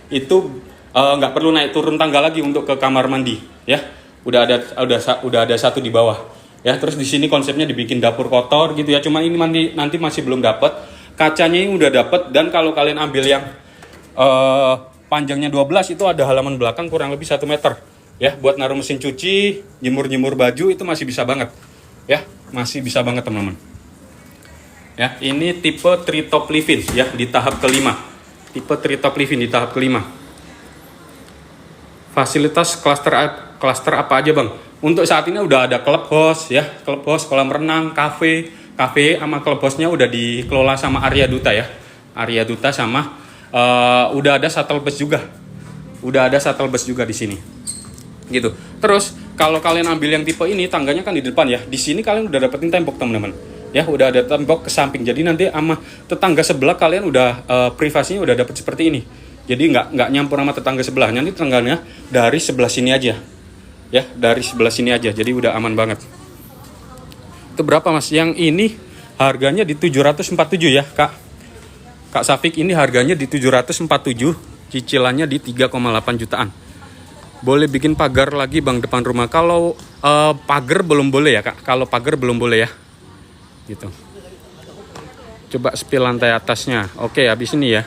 itu nggak perlu naik turun tangga lagi untuk ke kamar mandi, ya. Udah ada 1 di bawah. Ya, terus di sini konsepnya dibikin dapur kotor gitu ya. Cuma ini nanti masih belum dapat. Kacanya ini udah dapat, dan kalau kalian ambil yang panjangnya 12 itu ada halaman belakang kurang lebih 1 meter. Ya, buat naruh mesin cuci, jemur-jemur baju itu masih bisa banget. Ya, masih bisa banget teman-teman. Ya, ini tipe Treetop Living ya di tahap kelima. Tipe Treetop Living di tahap kelima. Fasilitas klaster apa aja Bang? Untuk saat ini udah ada clubhouse ya, clubhouse, kolam renang, kafe sama clubhouse-nya udah dikelola sama Arya Duta ya. Arya Duta sama udah ada shuttle bus juga. Udah ada shuttle bus juga di sini. Gitu. Terus kalau kalian ambil yang tipe ini, tangganya kan di depan ya. Di sini kalian udah dapetin tembok teman-teman. Ya, udah ada tembok ke samping. Jadi nanti sama tetangga sebelah kalian udah privasinya udah dapet seperti ini. Jadi nggak nyampur sama tetangga sebelah. Nanti tetangganya dari sebelah sini aja. Ya, dari sebelah sini aja. Jadi udah aman banget. Itu berapa Mas? Yang ini harganya di 747 ya, Kak. Kak Safik, ini harganya di 747, cicilannya di 3,8 jutaan. Boleh bikin pagar lagi Bang depan rumah. Kalau pagar belum boleh ya Kak. Kalau pagar belum boleh ya. Gitu. Coba spill lantai atasnya. Oke, habis ini ya.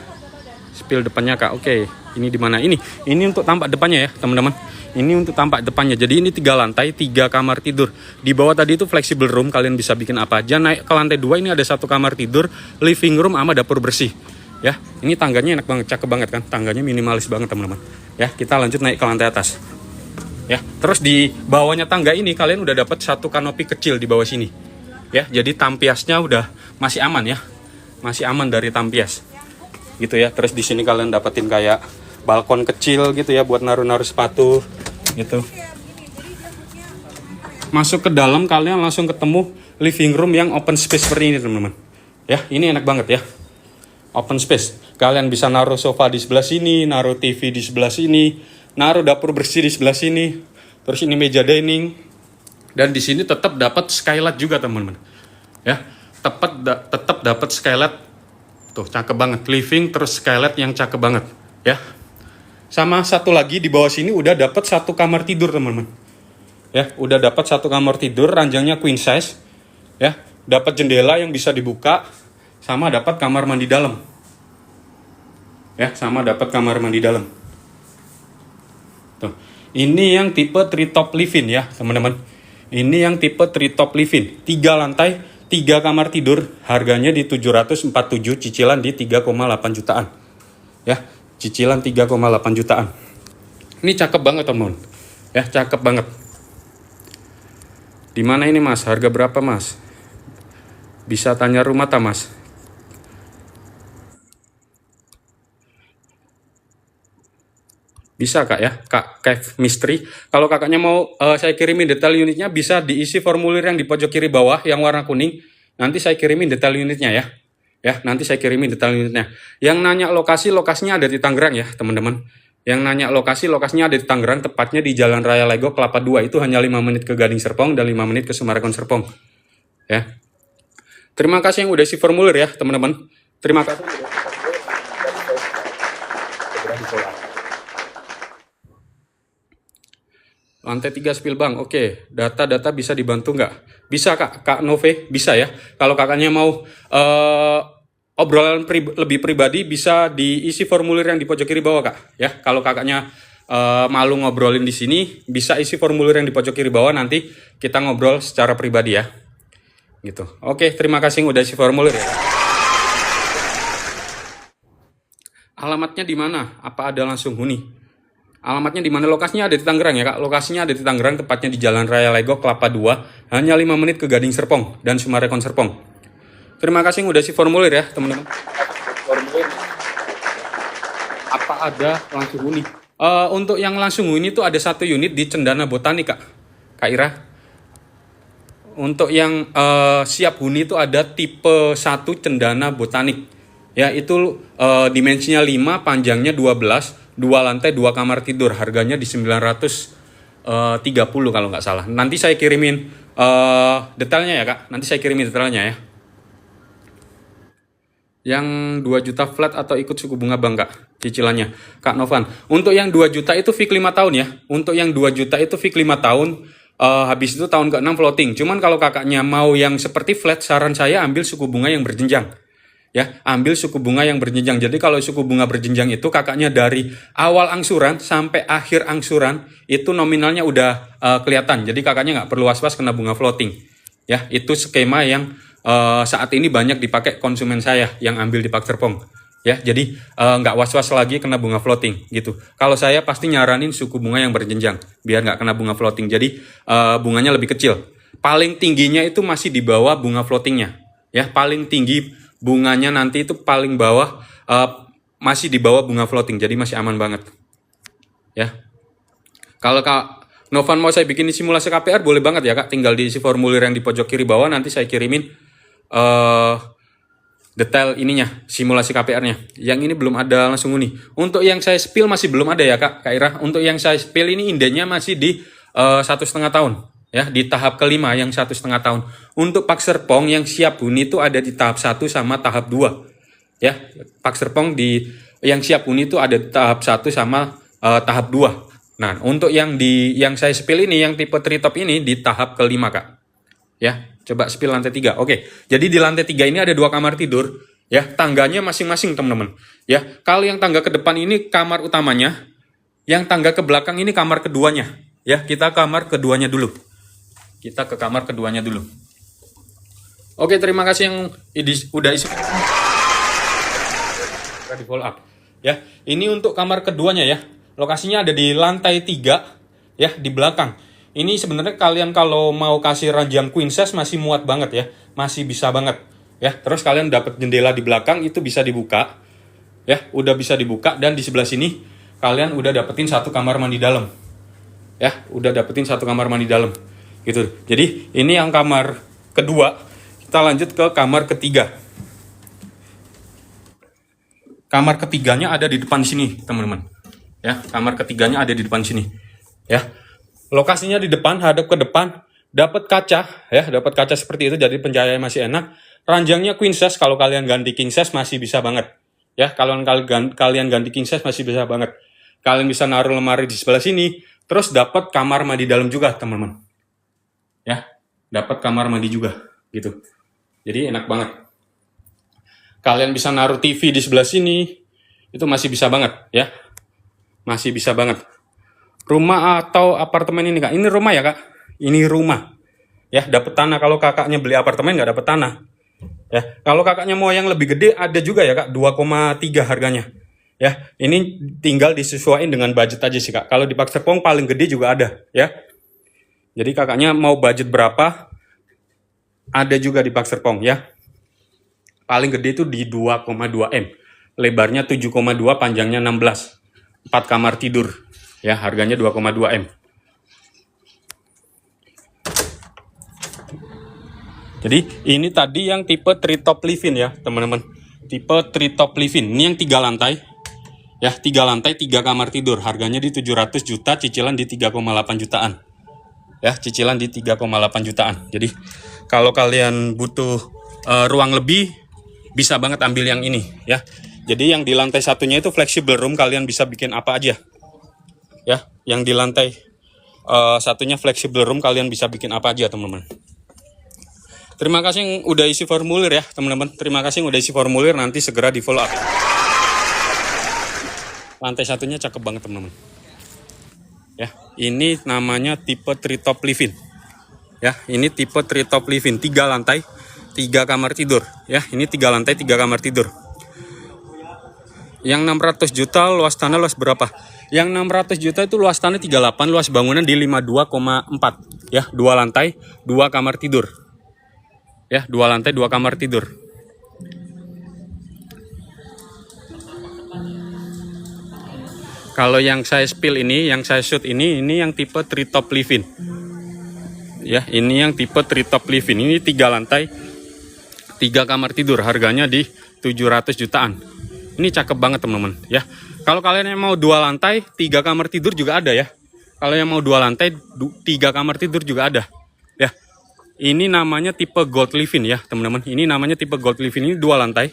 Spill depannya Kak. Oke, ini di mana? Ini untuk tampak depannya ya, teman-teman. Ini untuk tampak depannya. Jadi ini 3 lantai, 3 kamar tidur. Di bawah tadi itu flexible room, kalian bisa bikin apa aja. Naik ke lantai 2 ini ada 1 kamar tidur, living room sama dapur bersih. Ya, ini tangganya enak banget, cakep banget kan. Tangganya minimalis banget, teman-teman. Ya, kita lanjut naik ke lantai atas. Ya, terus di bawahnya tangga ini kalian udah dapat 1 kanopi kecil di bawah sini. Ya, jadi tampiasnya udah masih aman ya. Masih aman dari tampias. Gitu ya. Terus di sini kalian dapetin kayak balkon kecil gitu ya buat naruh-naruh sepatu gitu. Masuk ke dalam kalian langsung ketemu living room yang open space seperti ini, teman-teman. Ya, ini enak banget ya. Open space. Kalian bisa naruh sofa di sebelah sini, naruh TV di sebelah sini, naruh dapur bersih di sebelah sini. Terus ini meja dining. Dan di sini tetap dapat skylight juga, teman-teman. Ya, tetap dapat skylight. Tuh, cakep banget. Living terus skylight yang cakep banget, ya. Sama satu lagi di bawah sini udah dapat 1 kamar tidur, teman-teman. Ya, udah dapat 1 kamar tidur, ranjangnya queen size. Ya, dapat jendela yang bisa dibuka, sama dapat kamar mandi dalam. Ya, sama dapat kamar mandi dalam. Tuh. Ini yang tipe Treetop Living ya, teman-teman. Ini yang tipe treetop living, 3 lantai, 3 kamar tidur, harganya di 747, cicilan di 3,8 jutaan. Ya, cicilan 3,8 jutaan. Ini cakep banget teman-teman. Ya, cakep banget. Di mana ini Mas? Harga berapa Mas? Bisa tanya rumah tak Mas? Bisa Kak ya, Kak Cave Mystery. Kalau kakaknya mau saya kirimin detail unitnya, bisa diisi formulir yang di pojok kiri bawah yang warna kuning. Nanti saya kirimin detail unitnya ya. Ya, nanti saya kirimin detail unitnya. Yang nanya lokasinya ada di Tangerang ya, teman-teman. Yang nanya lokasinya ada di Tangerang, tepatnya di Jalan Raya Lego Kelapa 2. Itu hanya 5 menit ke Gading Serpong dan 5 menit ke Summarecon Serpong. Ya. Terima kasih yang udah isi formulir ya, teman-teman. Terima kasih. Lantai 3 spill bang, oke. Data-data bisa dibantu nggak? Bisa Kak Nove, bisa ya. Kalau kakaknya mau obrolan lebih pribadi, bisa diisi formulir yang di pojok kiri bawah Kak. Ya, kalau kakaknya malu ngobrolin di sini, bisa isi formulir yang di pojok kiri bawah, nanti kita ngobrol secara pribadi ya. Gitu. Oke, terima kasih yang udah isi formulir ya. Alamatnya di mana? Apa ada langsung huni? Alamatnya di mana? Lokasinya ada di Tangerang ya Kak. Lokasinya ada di Tangerang, tepatnya di Jalan Raya Lego Kelapa 2. Hanya 5 menit ke Gading Serpong dan Summarecon Serpong. Terima kasih yang udah isi formulir ya teman-teman. Formulir. Apa ada langsung huni? Untuk yang langsung huni itu ada 1 unit di Cendana Botanik Kak Ira. Untuk yang siap huni itu ada tipe 1 Cendana Botanik. Ya, itu dimensinya 5, panjangnya 12, 2 lantai, 2 kamar tidur. Harganya di 930 kalau nggak salah. Nanti saya kirimin detailnya ya Kak. Nanti saya kirimin detailnya ya. Yang 2 juta flat atau ikut suku bunga Bang Kak, cicilannya Kak Novan. Untuk yang 2 juta itu fix 5 tahun ya. Untuk yang 2 juta itu fix 5 tahun. Habis itu tahun ke-6 floating. Cuman kalau kakaknya mau yang seperti flat, saran saya ambil suku bunga yang berjenjang. Ya, ambil suku bunga yang berjenjang. Jadi kalau suku bunga berjenjang itu kakaknya dari awal angsuran sampai akhir angsuran itu nominalnya udah kelihatan. Jadi kakaknya nggak perlu was-was kena bunga floating. Ya, itu skema yang saat ini banyak dipakai konsumen saya yang ambil di Pak Serpong. Ya, jadi nggak was-was lagi kena bunga floating gitu. Kalau saya pasti nyaranin suku bunga yang berjenjang biar nggak kena bunga floating. Jadi bunganya lebih kecil. Paling tingginya itu masih di bawah bunga floatingnya. Ya, paling tinggi bunganya nanti itu paling bawah masih di bawah bunga floating, jadi masih aman banget. Ya. Kalau Kak Novan mau saya bikin simulasi KPR boleh banget ya Kak, tinggal diisi formulir yang di pojok kiri bawah, nanti saya kirimin detail ininya, simulasi KPR-nya. Yang ini belum ada langsung huni. Untuk yang saya spill masih belum ada ya Kak Ira. Untuk yang saya spill ini indenya masih di 1,5 tahun. Ya, di tahap kelima yang 1,5 tahun. Untuk Pak Serpong yang siap huni itu ada di tahap 1 sama tahap 2. Ya, Pak Serpong yang siap huni itu ada di tahap 1 sama tahap 2. Nah, untuk yang saya spill ini, yang tipe treetop ini di tahap kelima Kak. Ya, coba spill lantai 3. Oke, jadi di lantai 3 ini ada 2 kamar tidur. Ya, tangganya masing-masing teman-teman. Ya, kalau yang tangga ke depan ini kamar utamanya, yang tangga ke belakang ini kamar keduanya. Ya, kita kamar keduanya dulu. Kita ke kamar keduanya dulu. Oke, terima kasih yang udah isi. Di follow up. Ya, ini untuk kamar keduanya ya. Lokasinya ada di lantai 3 ya, di belakang. Ini sebenarnya kalian kalau mau kasih ranjang queen size masih muat banget ya. Masih bisa banget. Ya, terus kalian dapat jendela di belakang itu bisa dibuka. Ya, udah bisa dibuka dan di sebelah sini kalian udah dapetin 1 kamar mandi dalam. Ya, udah dapetin 1 kamar mandi dalam. Gitu. Jadi ini yang kamar kedua. Kita lanjut ke kamar ketiga. Kamar ketiganya ada di depan sini, teman-teman. Ya, kamar ketiganya ada di depan sini. Ya. Lokasinya di depan, hadap ke depan, dapat kaca, ya, dapat kaca seperti itu jadi pencahayaan masih enak. Ranjangnya queen size, kalau kalian ganti king size masih bisa banget. Ya, kalau kalian ganti king size masih bisa banget. Kalian bisa naruh lemari di sebelah sini, terus dapat kamar mandi dalam juga, teman-teman. Ya, dapat kamar mandi juga gitu. Jadi enak banget. Kalian bisa naruh TV di sebelah sini, itu masih bisa banget ya. Masih bisa banget. Rumah atau apartemen ini Kak? Ini rumah ya Kak? Ini rumah. Ya, dapat tanah. Kalau kakaknya beli apartemen nggak dapat tanah. Ya, kalau kakaknya mau yang lebih gede ada juga ya kak, 2,3 harganya. Ya, ini tinggal disesuaikan dengan budget aja sih kak. Kalau di Pak Serpong paling gede juga ada ya. Jadi kakaknya mau budget berapa? Ada juga di Pak Serpong ya. Paling gede itu di 2,2 M. Lebarnya 7,2, panjangnya 16. 4 kamar tidur. Ya, harganya 2,2 M. Jadi ini tadi yang tipe treetop living ya teman-teman. Tipe treetop living. Ini yang 3 lantai. Ya, 3 lantai, 3 kamar tidur. Harganya di 700 juta, cicilan di 3,8 jutaan. Ya, cicilan di 3,8 jutaan. Jadi kalau kalian butuh ruang lebih, bisa banget ambil yang ini ya. Jadi yang di lantai satunya itu flexible room, kalian bisa bikin apa aja. Ya, yang di lantai satunya flexible room, kalian bisa bikin apa aja teman-teman. Terima kasih yang udah isi formulir ya teman-teman. Terima kasih yang udah isi formulir, nanti segera di follow up. Lantai satunya cakep banget teman-teman. Ya, ini namanya tipe treetop living. Ya, ini tipe treetop living, 3 lantai, 3 kamar tidur. Ya, ini 3 lantai, 3 kamar tidur. Yang 600 juta luas tanah luas berapa? Yang 600 juta itu luas tanah 38, luas bangunan di 52,4. Ya, 2 lantai, 2 kamar tidur. Ya, 2 lantai, 2 kamar tidur. Kalau yang saya spill ini, yang saya shoot ini yang tipe treetop living. Ya, ini yang tipe treetop living. Ini 3 lantai, 3 kamar tidur. Harganya di 700 jutaan. Ini cakep banget teman-teman ya. Kalau kalian yang mau 2 lantai, 3 kamar tidur juga ada ya. Kalau yang mau 2 lantai, 3 kamar tidur juga ada. Ya. Ini namanya tipe gold living ya, teman-teman. Ini namanya tipe gold living. Ini 2 lantai.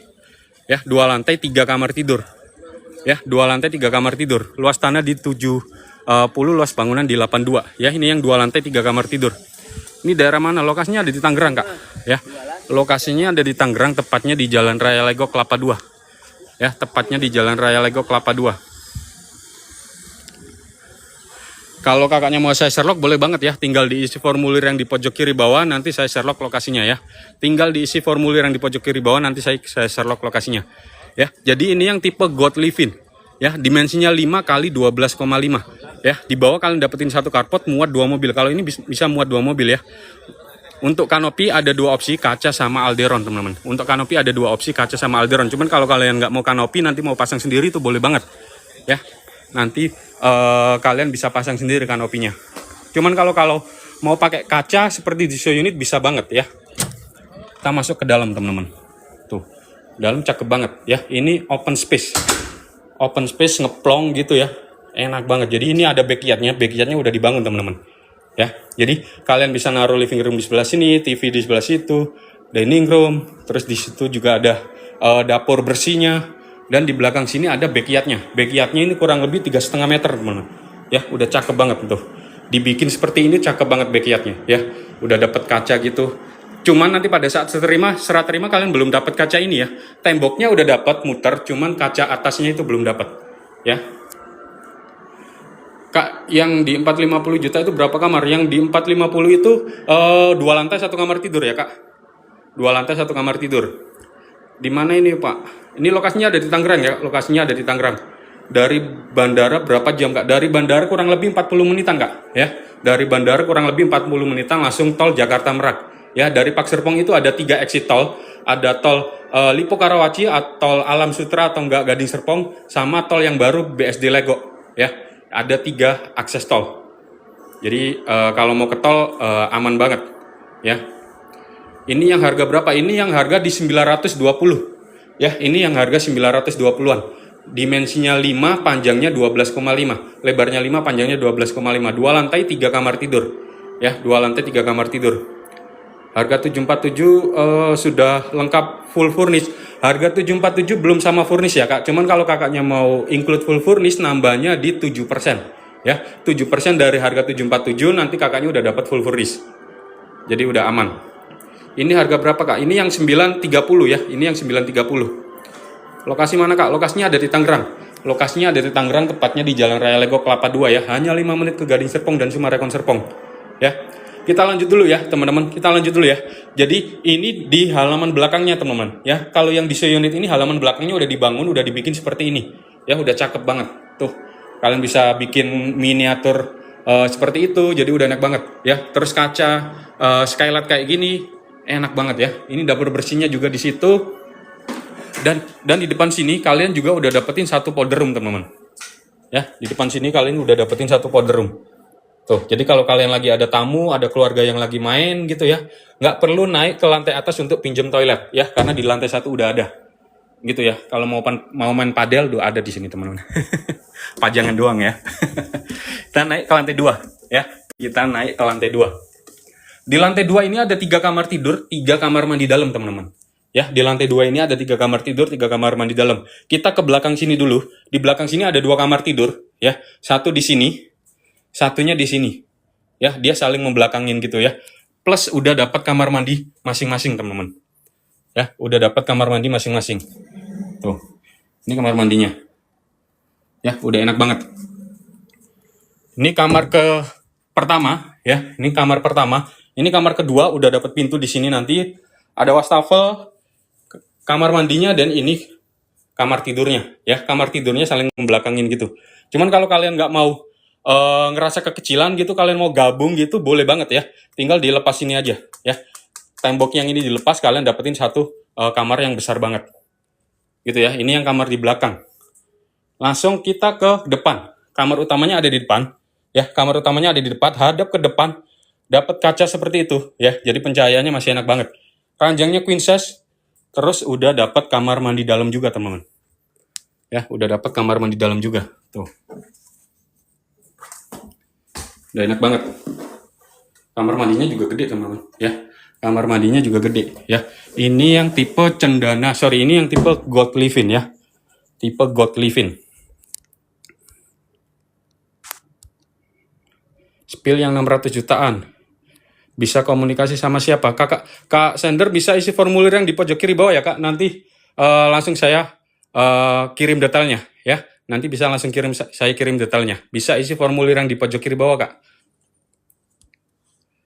Ya, 2 lantai, 3 kamar tidur. Ya, 2 lantai, 3 kamar tidur. Luas tanah di 70, luas bangunan di 82. Ya, ini yang 2 lantai, 3 kamar tidur. Ini daerah mana? Lokasinya ada di Tangerang, Kak. Ya. Lokasinya ada di Tangerang, tepatnya di Jalan Raya Lego Kelapa 2. Ya, tepatnya di Jalan Raya Lego Kelapa 2. Kalau kakaknya mau saya Sherlock, boleh banget ya. Tinggal diisi formulir yang di pojok kiri bawah, nanti saya Sherlock lokasinya ya. Tinggal diisi formulir yang di pojok kiri bawah, nanti saya Sherlock lokasinya. Ya, jadi ini yang tipe gold living. Ya, dimensinya 5 kali 12,5. Ya, di bawah kalian dapetin 1 carport muat 2 mobil. Kalau ini bisa muat 2 mobil ya. Untuk kanopi ada 2 opsi, kaca sama alderon teman-teman. Untuk kanopi ada 2 opsi, kaca sama alderon. Cuman kalau kalian nggak mau kanopi, nanti mau pasang sendiri itu boleh banget. Ya, nanti kalian bisa pasang sendiri kanopinya. Cuman kalau mau pakai kaca seperti di show unit bisa banget ya. Kita masuk ke dalam teman-teman. Tuh, dalam cakep banget ya. Ini open space. Open space ngeplong gitu ya. Enak banget. Jadi ini ada backyardnya. Backyardnya udah dibangun teman-teman. Ya, jadi kalian bisa naruh living room di sebelah sini, TV di sebelah situ, dining room, terus di situ juga ada dapur bersihnya, dan di belakang sini ada backyardnya. Backyardnya ini kurang lebih 3,5 meter teman-teman. Ya, udah cakep banget tuh. Dibikin seperti ini cakep banget backyardnya. Ya, udah dapat kaca gitu. Cuman nanti pada saat serah terima kalian belum dapat kaca ini ya. Temboknya udah dapat muter, cuman kaca atasnya itu belum dapat. Ya. Kak, yang di 450 juta itu berapa kamar? Yang di 450 itu 2 lantai 1 kamar tidur ya kak? 2 lantai 1 kamar tidur. Di mana ini pak? Ini lokasinya ada di Tangerang ya? Lokasinya ada di Tangerang. Dari bandara berapa jam kak? Dari bandara kurang lebih 40 menitan kak? Ya, dari bandara kurang lebih 40 menitan langsung tol Jakarta Merak. Ya, dari Pak Serpong itu ada 3 exit tol. Ada tol Lipo Karawaci, tol Alam Sutra atau enggak Gading Serpong, sama tol yang baru BSD Lego. Ya. Ada 3 akses tol. Jadi kalau mau ke tol aman banget ya. Ini yang harga berapa? Ini yang harga di 920. Ya, ini yang harga 920-an. Dimensinya 5, panjangnya 12,5. Lebarnya 5, panjangnya 12,5. 2 lantai 3 kamar tidur. Ya, 2 lantai 3 kamar tidur. Harga 747 sudah lengkap full furnish. Harga 747 belum sama furnish ya kak. Cuman kalau kakaknya mau include full furnish nambahnya di 7%. Ya, 7% dari harga 747 nanti kakaknya udah dapat full furnish. Jadi udah aman. Ini harga berapa kak? Ini yang 930 ya. Ini yang 930. Lokasi mana kak? Lokasinya ada di Tangerang. Lokasinya ada di Tangerang, tepatnya di Jalan Raya Lego Kelapa 2 ya. Hanya 5 menit ke Gading Serpong dan Sumarekon Serpong. Ya. kita lanjut dulu ya teman-teman, kita lanjut dulu ya. Jadi ini di halaman belakangnya teman-teman ya. Kalau yang di unit ini halaman belakangnya udah dibangun, udah dibikin seperti ini ya, udah cakep banget tuh. Kalian bisa bikin miniatur seperti itu, jadi udah enak banget ya. Terus kaca skylight kayak gini enak banget ya. Ini dapur bersihnya juga di situ. Dan di depan sini kalian juga udah dapetin satu powder room teman-teman ya. Di depan sini kalian udah dapetin satu powder room tuh. Jadi kalau kalian lagi ada tamu, ada keluarga yang lagi main gitu ya, nggak perlu naik ke lantai atas untuk pinjam toilet ya, karena di lantai 1 udah ada gitu ya. Kalau mau main padel udah ada di sini teman-teman. Pajangan doang ya. Kita naik ke lantai 2 ya. Kita naik ke lantai 2. Di lantai 2 ini ada 3 kamar tidur, 3 kamar mandi dalam teman-teman. Ya, di lantai 2 ini ada 3 kamar tidur, 3 kamar mandi dalam. Kita ke belakang sini dulu. Di belakang sini ada 2 kamar tidur ya. Satu di sini, satunya di sini. Ya, dia saling membelakangin gitu ya. Plus udah dapat kamar mandi masing-masing, teman-teman. Ya, udah dapat kamar mandi masing-masing. Tuh. Ini kamar mandinya. Ya, udah enak banget. Ini kamar ke pertama ya. Ini kamar pertama. Ini kamar kedua udah dapat pintu di sini nanti. Ada wastafel, kamar mandinya, dan ini kamar tidurnya ya. Kamar tidurnya saling membelakangin gitu. Cuman kalau kalian nggak mau ngerasa kekecilan gitu, kalian mau gabung gitu, boleh banget ya. Tinggal dilepas ini aja ya. Tembok yang ini dilepas, kalian dapetin satu kamar yang besar banget gitu ya. Ini yang kamar di belakang. Langsung kita ke depan. Kamar utamanya ada di depan ya. Kamar utamanya ada di depan, hadap ke depan, dapat kaca seperti itu ya. Jadi pencahayaannya masih enak banget. Ranjangnya queen size. Terus udah dapat kamar mandi dalam juga teman-teman ya. Udah dapat kamar mandi dalam juga tuh. Udah enak banget. Kamar mandinya juga gede teman-teman ya. Kamar mandinya juga gede ya. Ini yang tipe cendana, ini yang tipe gold living ya. Tipe gold living. Spill yang 600 jutaan. Bisa komunikasi sama siapa? Kak sender bisa isi formulir yang di pojok kiri bawah ya Kak. Nanti langsung saya kirim detailnya ya. Nanti bisa langsung saya kirim detailnya. Bisa isi formulir yang di pojok kiri bawah Kak.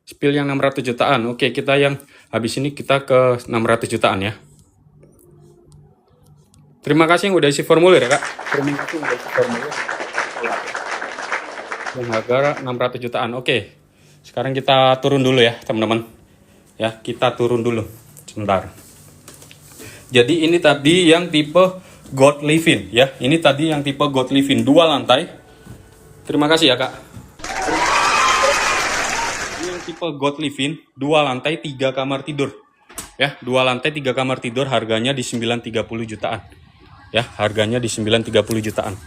Spill yang 600 jutaan. Oke, kita yang habis ini kita ke 600 jutaan ya. Terima kasih yang udah isi formulir ya Kak. Terima kasih udah isi formulir. Yang harga 600 jutaan. Oke. Sekarang kita turun dulu ya, teman-teman. Ya, kita turun dulu. Sebentar. Jadi ini tadi yang tipe gold living ya. Ini tadi yang tipe gold living 2 lantai. Terima kasih ya Kak. Ini yang tipe gold living 2 lantai 3 kamar tidur. Ya, 2 lantai 3 kamar tidur, harganya di 930 jutaan. Ya, harganya di 930 jutaan.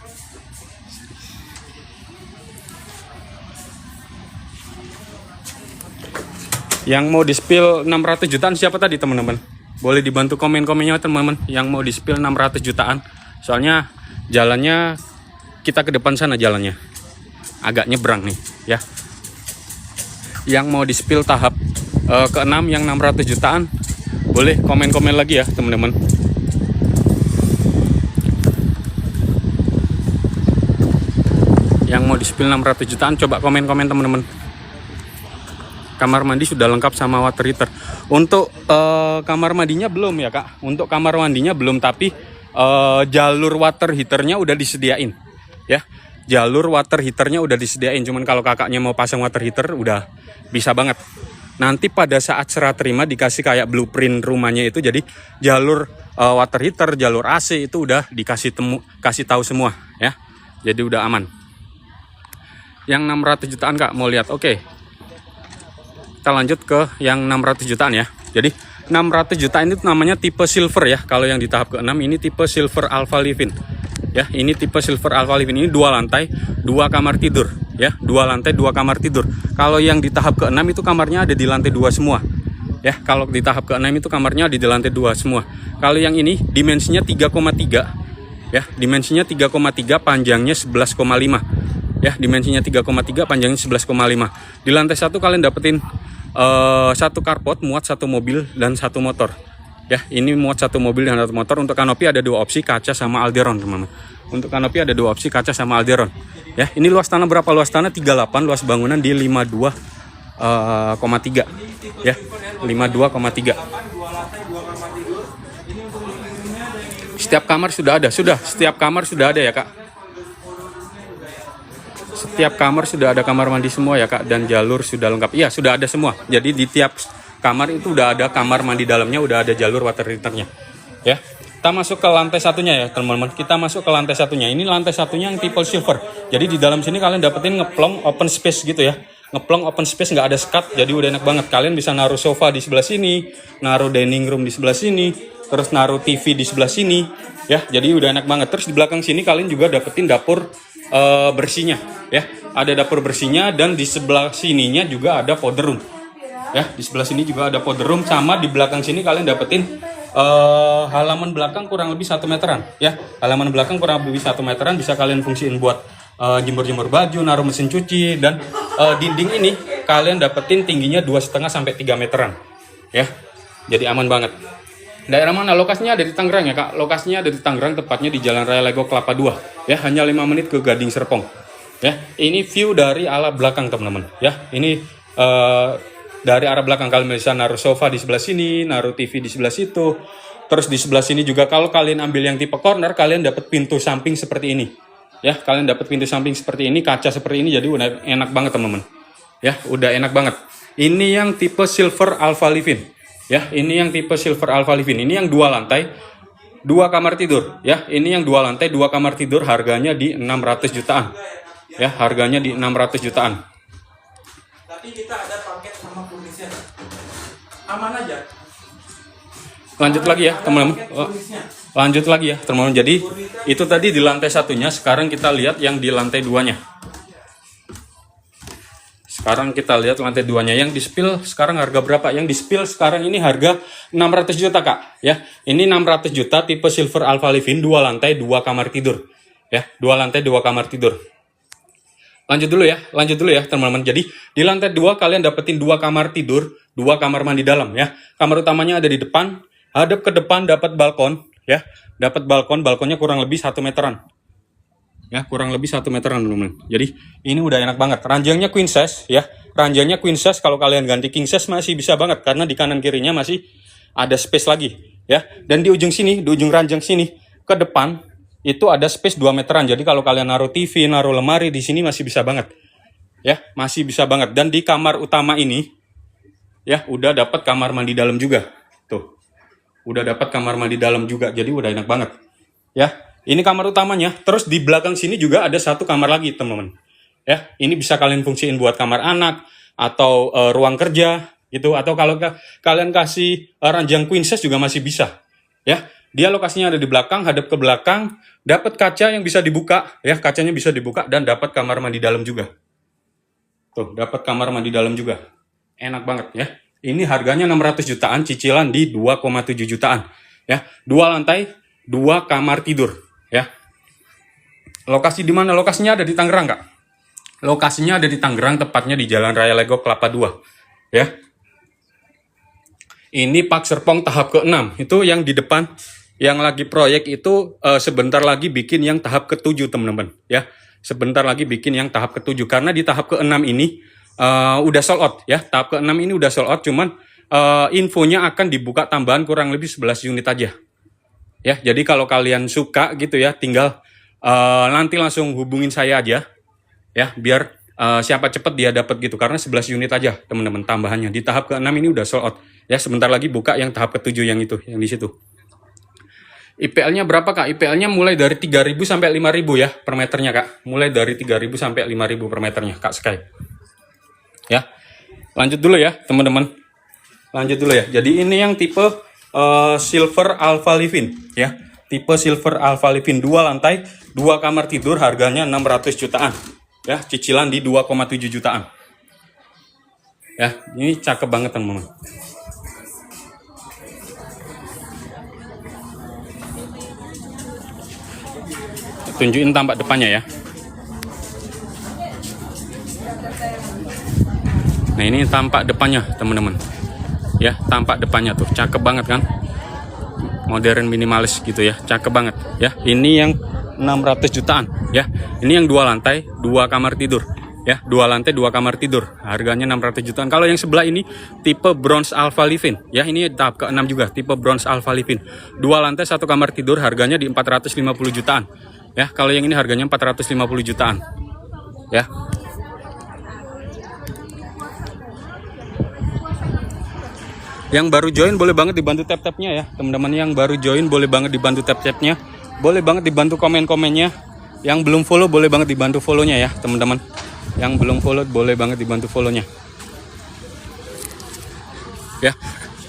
Yang mau di-spill 600 jutaan siapa tadi teman-teman? Boleh dibantu komen-komennya teman-teman yang mau di-spill 600 jutaan. Soalnya jalannya kita ke depan sana jalannya. Agak nyebrang nih ya. Yang mau di-spill tahap ke-6 yang 600 jutaan, boleh komen-komen lagi ya teman-teman. Yang mau di-spill 600 jutaan coba komen-komen teman-teman. Kamar mandi sudah lengkap sama water heater. Untuk kamar mandinya belum ya Kak. Untuk kamar mandinya belum, tapi jalur water heaternya udah disediain ya. Jalur water heaternya udah disediain. Cuman kalau kakaknya mau pasang water heater udah bisa banget. Nanti pada saat serah terima dikasih kayak blueprint rumahnya itu. Jadi jalur water heater, jalur AC itu udah kasih tahu semua ya. Jadi udah aman. Yang 600 jutaan Kak mau lihat. Oke. Kita lanjut ke yang 600 jutaan ya. Jadi 600 jutaan itu namanya tipe silver ya. Kalau yang di tahap ke-6 ini tipe silver alpha living. Ya, ini tipe silver alpha living. Ini 2 lantai, 2 kamar tidur ya. 2 lantai, 2 kamar tidur. Kalau yang di tahap ke-6 itu kamarnya ada di lantai 2 semua. Ya, kalau di tahap ke-6 itu kamarnya ada di lantai 2 semua. Kalau yang ini dimensinya 3,3 ya. Dimensinya 3,3, panjangnya 11,5. Ya, dimensinya 3,3, panjangnya 11,5. Di lantai 1 kalian dapetin satu carport muat 1 mobil dan 1 motor. Ya, ini muat 1 mobil dan 1 motor. Untuk kanopi ada 2 opsi, kaca sama alderon, teman-teman. Untuk kanopi ada 2 opsi, kaca sama alderon. Ya, ini luas tanah berapa? Luas tanah 38, luas bangunan di 52,5 52,3 ya, 52,3. Setiap kamar sudah ada, setiap kamar sudah ada ya Kak. Setiap kamar sudah ada kamar mandi semua ya Kak, dan jalur sudah lengkap. Iya, sudah ada semua. Jadi di tiap kamar itu udah ada kamar mandi dalamnya, udah ada jalur water heaternya. Ya. Kita masuk ke lantai satunya ya teman-teman. Kita masuk ke lantai satunya. Ini lantai satunya yang tipe silver. Jadi di dalam sini kalian dapetin ngeplong open space gitu ya. Ngeplong open space, nggak ada sekat, jadi udah enak banget. Kalian bisa naruh sofa di sebelah sini, naruh dining room di sebelah sini, terus naruh TV di sebelah sini. Ya, jadi udah enak banget. Terus di belakang sini kalian juga dapetin dapur bersihnya ya. Ada dapur bersihnya, dan di sebelah sininya juga ada powder room. Ya, di sebelah sini juga ada powder room, sama di belakang sini kalian dapetin halaman belakang kurang lebih 1 meteran ya. Halaman belakang kurang lebih 1 meteran, bisa kalian fungsiin buat jemur-jemur baju, naruh mesin cuci, dan dinding ini kalian dapetin tingginya 2,5 sampai 3 meteran ya. Jadi aman banget. Daerah mana? Lokasinya ada di Tangerang ya Kak. Lokasinya ada di Tangerang, tepatnya di Jalan Raya Lego Kelapa 2 ya. Hanya 5 menit ke Gading Serpong ya. Ini view dari arah belakang teman-teman ya. Ini dari arah belakang kalian bisa naruh sofa di sebelah sini, naruh TV di sebelah situ. Terus di sebelah sini juga kalau kalian ambil yang tipe corner, kalian dapat pintu samping seperti ini. Ya, kalian dapat pintu samping seperti ini, kaca seperti ini, jadi udah enak banget teman-teman. Ya, udah enak banget. Ini yang tipe silver alpha living. Ya, ini yang tipe silver alpha living. Ini yang 2 lantai, 2 kamar tidur. Ya, ini yang 2 lantai, 2 kamar tidur, harganya di 600 jutaan. Ya, harganya di 600 jutaan. Tapi kita ada paket sama furnisnya, aman aja. Lanjut lagi ya teman-teman. Lanjut lagi ya teman-teman. Jadi itu tadi di lantai satunya. Sekarang kita lihat yang di lantai 2-nya. Sekarang kita lihat lantai 2-nya. Yang di spill sekarang harga berapa? Yang di spill sekarang ini harga 600 juta Kak. Ya, ini 600 juta tipe silver alpha living, 2 lantai 2 kamar tidur. Ya, 2 lantai 2 kamar tidur. Lanjut dulu ya teman-teman. Jadi di lantai 2 kalian dapetin 2 kamar tidur, 2 kamar mandi dalam ya. Kamar utamanya ada di depan, hadap ke depan dapat balkon ya. Dapat balkon, balkonnya kurang lebih 1 meteran. Ya, kurang lebih 1 meteran teman-teman. Jadi ini udah enak banget. Ranjangnya queen size ya. Ranjangnya queen size, kalau kalian ganti king size masih bisa banget, karena di kanan kirinya masih ada space lagi ya. Dan di ujung sini, di ujung ranjang sini ke depan itu ada space 2 meteran. Jadi kalau kalian naruh TV, naruh lemari di sini masih bisa banget. Ya, masih bisa banget. Dan di kamar utama ini ya udah dapat kamar mandi dalam juga. Tuh. Udah dapat kamar mandi dalam juga. Jadi udah enak banget. Ya, ini kamar utamanya. Terus di belakang sini juga ada 1 kamar lagi, teman-teman. Ya, ini bisa kalian fungsiin buat kamar anak atau ruang kerja gitu, atau kalau kalian kasih ranjang queen size juga masih bisa. Ya. Dia lokasinya ada di belakang, hadap ke belakang, dapat kaca yang bisa dibuka, ya, kacanya bisa dibuka, dan dapat kamar mandi dalam juga. Tuh, dapat kamar mandi dalam juga. Enak banget ya. Ini harganya 600 jutaan, cicilan di 2,7 jutaan. Ya, 2 lantai, 2 kamar tidur, ya. Lokasi di mana? Lokasinya ada di Tangerang, Kak. Lokasinya ada di Tangerang, tepatnya di Jalan Raya Lego Kelapa 2, ya. Ini Pak Serpong tahap ke-6, itu yang di depan. Yang lagi proyek itu sebentar lagi bikin yang tahap ke-7 teman-teman ya. Sebentar lagi bikin yang tahap ke-7, karena di tahap ke-6 ini udah sold out ya. Tahap ke-6 ini udah sold out, cuman infonya akan dibuka tambahan kurang lebih 11 unit aja. Ya, jadi kalau kalian suka gitu ya, tinggal nanti langsung hubungin saya aja ya, biar siapa cepet dia dapat gitu, karena 11 unit aja teman-teman tambahannya. Di tahap ke-6 ini udah sold out. Ya, sebentar lagi buka yang tahap ke-7 yang itu, yang di situ. IPL-nya berapa Kak? IPL-nya mulai dari 3.000 sampai 5.000 ya per meternya Kak. Mulai dari 3.000 sampai 5.000 per meternya Kak Sky. Ya. Lanjut dulu ya teman-teman. Lanjut dulu ya. Jadi ini yang tipe silver alpha living ya. Tipe silver alpha living 2 lantai, 2 kamar tidur, harganya 600 jutaan. Ya, cicilan di 2,7 jutaan. Ya, ini cakep banget teman-teman. Tunjukin tampak depannya ya. Nah, ini tampak depannya teman-teman. Ya, tampak depannya tuh cakep banget kan. Modern minimalis gitu ya, cakep banget ya. Ini yang 600 jutaan ya. Ini yang 2 lantai, 2 kamar tidur Ya, 2 lantai 2 kamar tidur, harganya 600 jutaan. Kalau yang sebelah ini tipe Bronze Alpha Livin, ya ini tahap ke-6 juga, tipe Bronze Alpha Livin. 2 lantai 1 kamar tidur, harganya di 450 jutaan. Ya, kalau yang ini harganya 450 jutaan. Ya. Yang baru join boleh banget dibantu tap-tapnya ya, teman-teman. Yang baru join boleh banget dibantu tap-tapnya, boleh banget dibantu komen-komennya. Yang belum follow boleh banget dibantu follow-nya ya, teman-teman. Yang belum follow boleh banget dibantu follow-nya. Ya,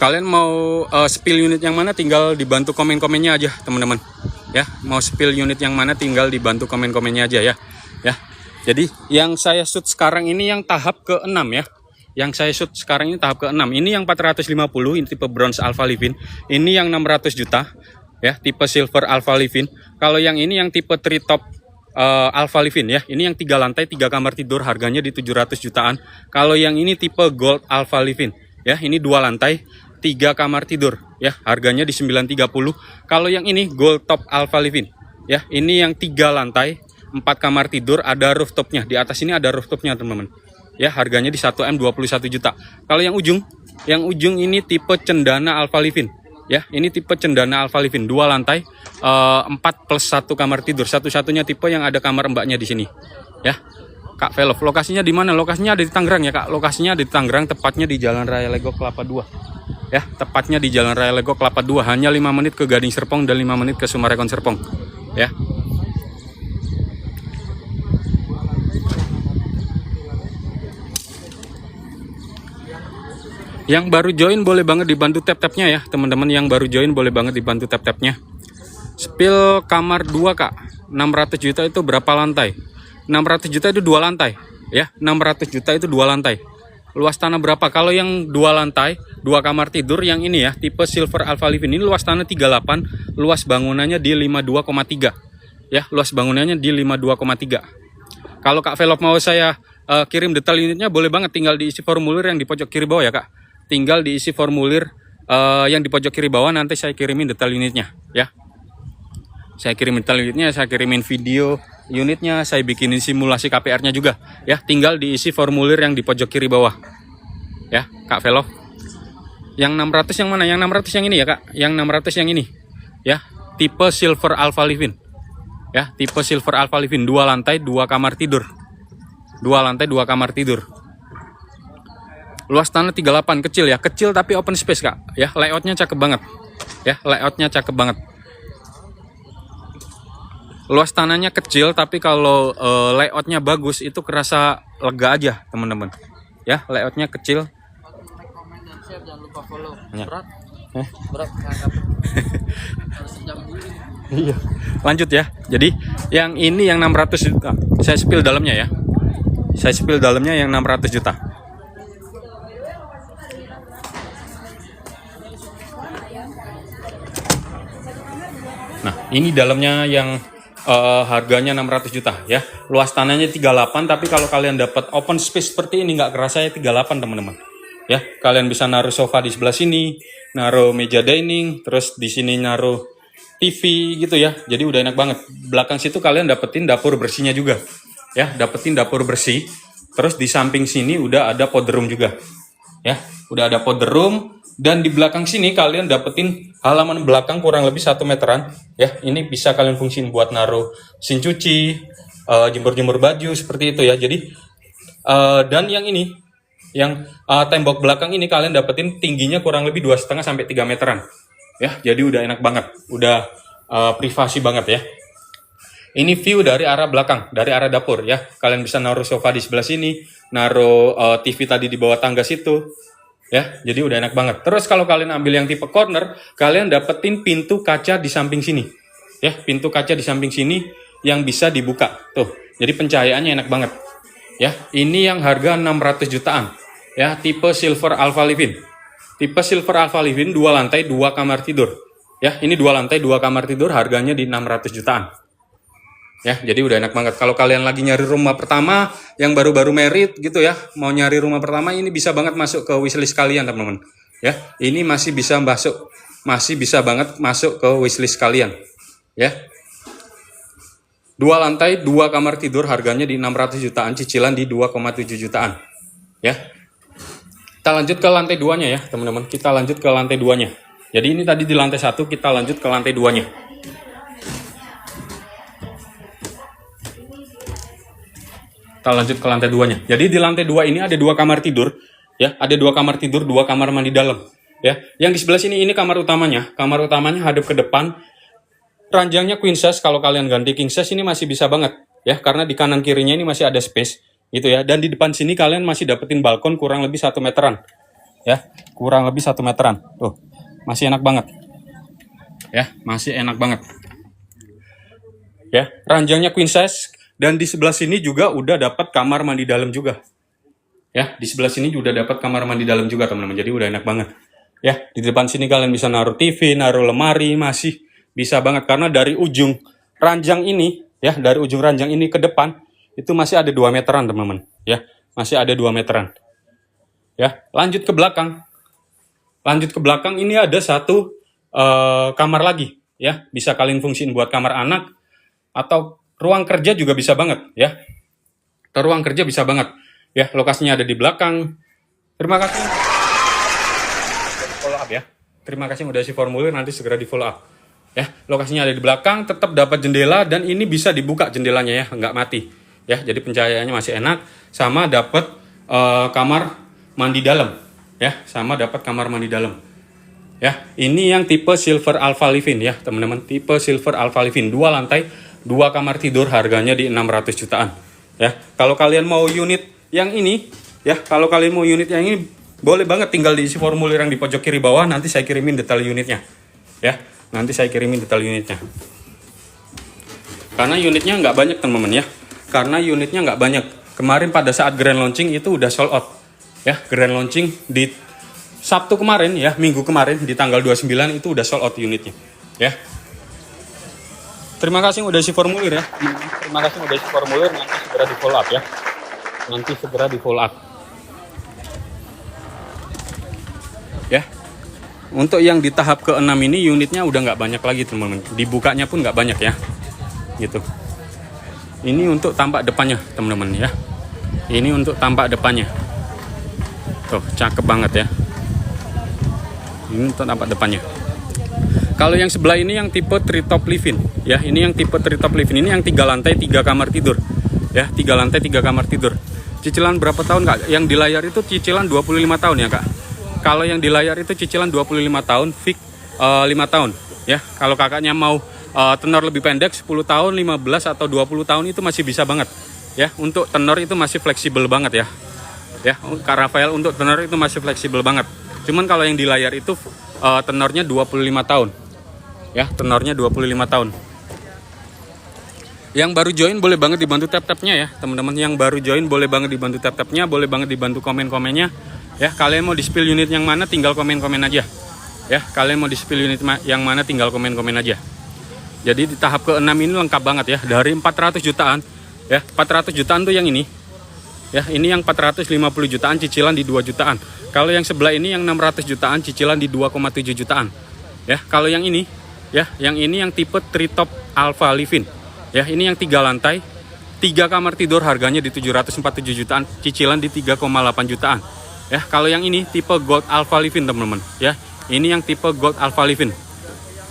kalian mau spill unit yang mana tinggal dibantu komen-komennya aja, teman-teman. Ya, mau spill unit yang mana tinggal dibantu komen-komennya aja ya. Ya. Jadi yang saya shoot sekarang ini yang tahap ke-6 ya. Yang saya shoot sekarang ini tahap ke-6. Ini yang 450, ini tipe Bronze Alpha Livin. Ini yang 600 juta ya, tipe Silver Alpha Livin. Kalau yang ini yang tipe Treetop Alpha Livin ya. Ini yang 3 lantai 3 kamar tidur, harganya di 700 jutaan. Kalau yang ini tipe Gold Alpha Livin ya, ini 2 lantai 3 kamar tidur ya, harganya di 930. Kalau yang ini Gold Top Alpha Livin ya, ini yang 3 lantai 4 kamar tidur, ada rooftopnya. Di atas ini ada rooftopnya, teman-teman. Ya, harganya di 1M 21 juta. Kalau yang ujung ini tipe Cendana Alpha Livin. Ya, ini tipe Cendana Alpha Livin, 2 lantai 4 plus 1 kamar tidur. Satu-satunya tipe yang ada kamar mbaknya di sini. Ya. Kak Velov, lokasinya di mana? Lokasinya ada di Tangerang ya, Kak. Lokasinya ada di Tangerang, tepatnya di Jalan Raya Legok Kelapa 2. Ya, tepatnya di Jalan Raya Legok Kelapa 2. Hanya 5 menit ke Gading Serpong dan 5 menit ke Sumarekon Serpong. Ya. Yang baru join boleh banget dibantu tap-tapnya ya, teman-teman. Yang baru join boleh banget dibantu tap-tapnya. Spill kamar 2, Kak. 600 juta itu berapa lantai? 600 juta itu 2 lantai. Ya, 600 juta itu 2 lantai. Luas tanah berapa? Kalau yang 2 lantai, 2 kamar tidur yang ini ya, tipe Silver Alpha Livin, ini luas tanah 38, luas bangunannya di 52,3. Ya, luas bangunannya di 52,3. Kalau Kak Velop mau saya kirim detail unitnya, boleh banget tinggal diisi formulir yang di pojok kiri bawah ya, Kak. Tinggal diisi formulir yang di pojok kiri bawah, nanti saya kirimin detail unitnya ya. Saya kirimin detail unitnya, saya kirimin video unitnya, saya bikinin simulasi KPR-nya juga ya. Tinggal diisi formulir yang di pojok kiri bawah ya, Kak Velov. Yang 600 yang mana? Yang 600 yang ini ya, Kak. Yang 600 yang ini ya, tipe Silver Alpha Livin ya, tipe Silver Alpha Livin, 2 lantai 2 kamar tidur, 2 lantai 2 kamar tidur. Luas tanah 38, kecil ya, kecil tapi open space, Kak. Ya, layoutnya cakep banget. Ya, layoutnya cakep banget. Luas tanahnya kecil tapi kalau layoutnya bagus itu kerasa lega aja, teman-teman. Ya, layoutnya kecil. Komen dan share, jangan lupa follow. Ya. Berat. Eh? Berat ngangkat. Harus sejam dulu. Iya. Lanjut ya. Jadi yang ini yang 600 juta. Saya spill dalamnya ya. Saya spill dalamnya yang 600 juta. Nah, ini dalamnya yang harganya 600 juta ya. Luas tanahnya 38, tapi kalau kalian dapat open space seperti ini nggak kerasa ya 38, teman-teman. Ya, kalian bisa naruh sofa di sebelah sini, naruh meja dining, terus di sini naruh TV gitu ya. Jadi udah enak banget. Belakang situ kalian dapetin dapur bersihnya juga. Ya, dapetin dapur bersih. Terus di samping sini udah ada powder room juga. Ya, udah ada powder room. Dan di belakang sini kalian dapetin halaman belakang kurang lebih 1 meteran. Ya, ini bisa kalian fungsiin buat naruh mesin cuci, jemur-jemur baju seperti itu ya. Jadi dan yang ini, yang tembok belakang ini kalian dapetin tingginya kurang lebih 2,5 sampai 3 meteran. Ya, jadi udah enak banget, udah privasi banget ya. Ini view dari arah belakang, dari arah dapur ya. Kalian bisa naruh sofa di sebelah sini, naruh TV tadi di bawah tangga situ. Ya, jadi udah enak banget. Terus kalau kalian ambil yang tipe corner, kalian dapetin pintu kaca di samping sini. Ya, pintu kaca di samping sini yang bisa dibuka. Tuh, jadi pencahayaannya enak banget. Ya, ini yang harga 600 jutaan. Ya, tipe Silver Alpha Livin. Tipe Silver Alpha Livin 2 lantai 2 kamar tidur. Ya, ini 2 lantai 2 kamar tidur, harganya di 600 jutaan. Ya, jadi udah enak banget. Kalau kalian lagi nyari rumah pertama, yang baru-baru merit gitu ya, mau nyari rumah pertama, ini bisa banget masuk ke wishlist kalian, teman-teman. Ya, ini masih bisa banget masuk ke wishlist kalian. Ya. 2 lantai, 2 kamar tidur, harganya di 600 jutaan, cicilan di 2,7 jutaan. Ya. Kita lanjut ke lantai 2-nya ya, teman-teman. Kita lanjut ke lantai 2-nya. Jadi ini tadi di lantai 1, kita lanjut ke lantai 2-nya. Kita lanjut ke lantai 2-nya. Jadi di lantai 2 ini ada 2 kamar tidur, ya. Ada 2 kamar tidur, 2 kamar mandi dalam, ya. Yang di sebelah sini ini kamar utamanya. Kamar utamanya hadap ke depan. Ranjangnya queen size, kalau kalian ganti king size ini masih bisa banget, ya. Karena di kanan kirinya ini masih ada space, gitu ya. Dan di depan sini kalian masih dapetin balkon kurang lebih 1 meteran, ya. Kurang lebih 1 meteran. Tuh, masih enak banget, ya. Masih enak banget, ya. Ranjangnya queen size. Dan di sebelah sini juga udah dapat kamar mandi dalam juga, ya. Di sebelah sini juga dapat kamar mandi dalam juga, teman-teman. Jadi udah enak banget, ya. Di depan sini kalian bisa naruh TV, naruh lemari, masih bisa banget. Karena dari ujung ranjang ini, ya, dari ujung ranjang ini ke depan itu masih ada 2 meteran, teman-teman, ya. Masih ada 2 meteran, ya. Lanjut ke belakang. Lanjut ke belakang, ini ada 1 kamar lagi, ya. Bisa kalian fungsiin buat kamar anak atau ruang kerja juga bisa banget, ya. Atau ruang kerja bisa banget, ya. Lokasinya ada di belakang. Terima kasih. Follow up, ya. Terima kasih udah isi formulir, nanti segera di follow up, ya. Lokasinya ada di belakang, tetap dapat jendela, dan ini bisa dibuka jendelanya, ya, nggak mati, ya. Jadi pencahayaannya masih enak, sama dapat kamar mandi dalam, ya. Sama dapat kamar mandi dalam, ya. Ini yang tipe Silver Alpha Livin, ya, teman-teman. Tipe Silver Alpha Livin, 2 lantai, 2 kamar tidur, harganya di 600 jutaan, ya. Kalau kalian mau unit yang ini, ya, kalau kalian mau unit yang ini, boleh banget tinggal diisi formulir yang di pojok kiri bawah, nanti saya kirimin detail unitnya, ya. Nanti saya kirimin detail unitnya. Karena unitnya nggak banyak, teman-teman, ya. Karena unitnya nggak banyak. Kemarin pada saat grand launching itu udah sold out, ya. Grand launching di Sabtu kemarin, ya, minggu kemarin di tanggal 29 itu udah sold out unitnya, ya. Terima kasih udah isi formulir, ya. Terima kasih udah isi formulir, nanti segera di follow up, ya. Nanti segera di follow up, ya. Untuk yang di tahap ke-6 ini unitnya udah nggak banyak lagi, teman-teman. Dibukanya pun nggak banyak, ya. Gitu. Ini untuk tampak depannya, teman-teman, ya. Ini untuk tampak depannya. Tuh, cakep banget, ya. Ini untuk tampak depannya. Kalau yang sebelah ini yang tipe treetop living, ya. Ini yang tipe treetop living. Ini yang 3 lantai 3 kamar tidur, ya. 3 lantai 3 kamar tidur. Cicilan berapa tahun, Kak? Yang di layar itu cicilan 25 tahun, ya, Kak. Kalau yang di layar itu cicilan 25 tahun, fix 5 tahun, ya. Kalau kakaknya mau tenor lebih pendek 10 tahun, 15 atau 20 tahun itu masih bisa banget, ya. Untuk tenor itu masih fleksibel banget, ya. Ya, Kak Rafael, untuk tenor itu masih fleksibel banget. Cuman kalau yang di layar itu tenornya 25 tahun. Ya, tenornya 25 tahun. Yang baru join boleh banget dibantu tap-tapnya, ya, teman-teman. Yang baru join boleh banget dibantu tap-tapnya, boleh banget dibantu komen-komennya. Ya, kalian mau di-spill unit yang mana tinggal komen-komen aja. Ya, kalian mau di-spill unit yang mana tinggal komen-komen aja. Jadi di tahap ke-6 ini lengkap banget, ya. Dari 400 jutaan, ya. 400 jutaan tuh yang ini. Ya, ini yang 450 jutaan, cicilan di 2 jutaan. Kalau yang sebelah ini yang 600 jutaan, cicilan di 2,7 jutaan. Ya, kalau yang ini, ya, yang ini yang tipe treetop Alpha Livin. Ya, ini yang 3 lantai, 3 kamar tidur, harganya di 747 jutaan, cicilan di 3,8 jutaan. Ya, kalau yang ini tipe Gold Alpha Livin, teman-teman, ya. Ini yang tipe Gold Alpha Livin.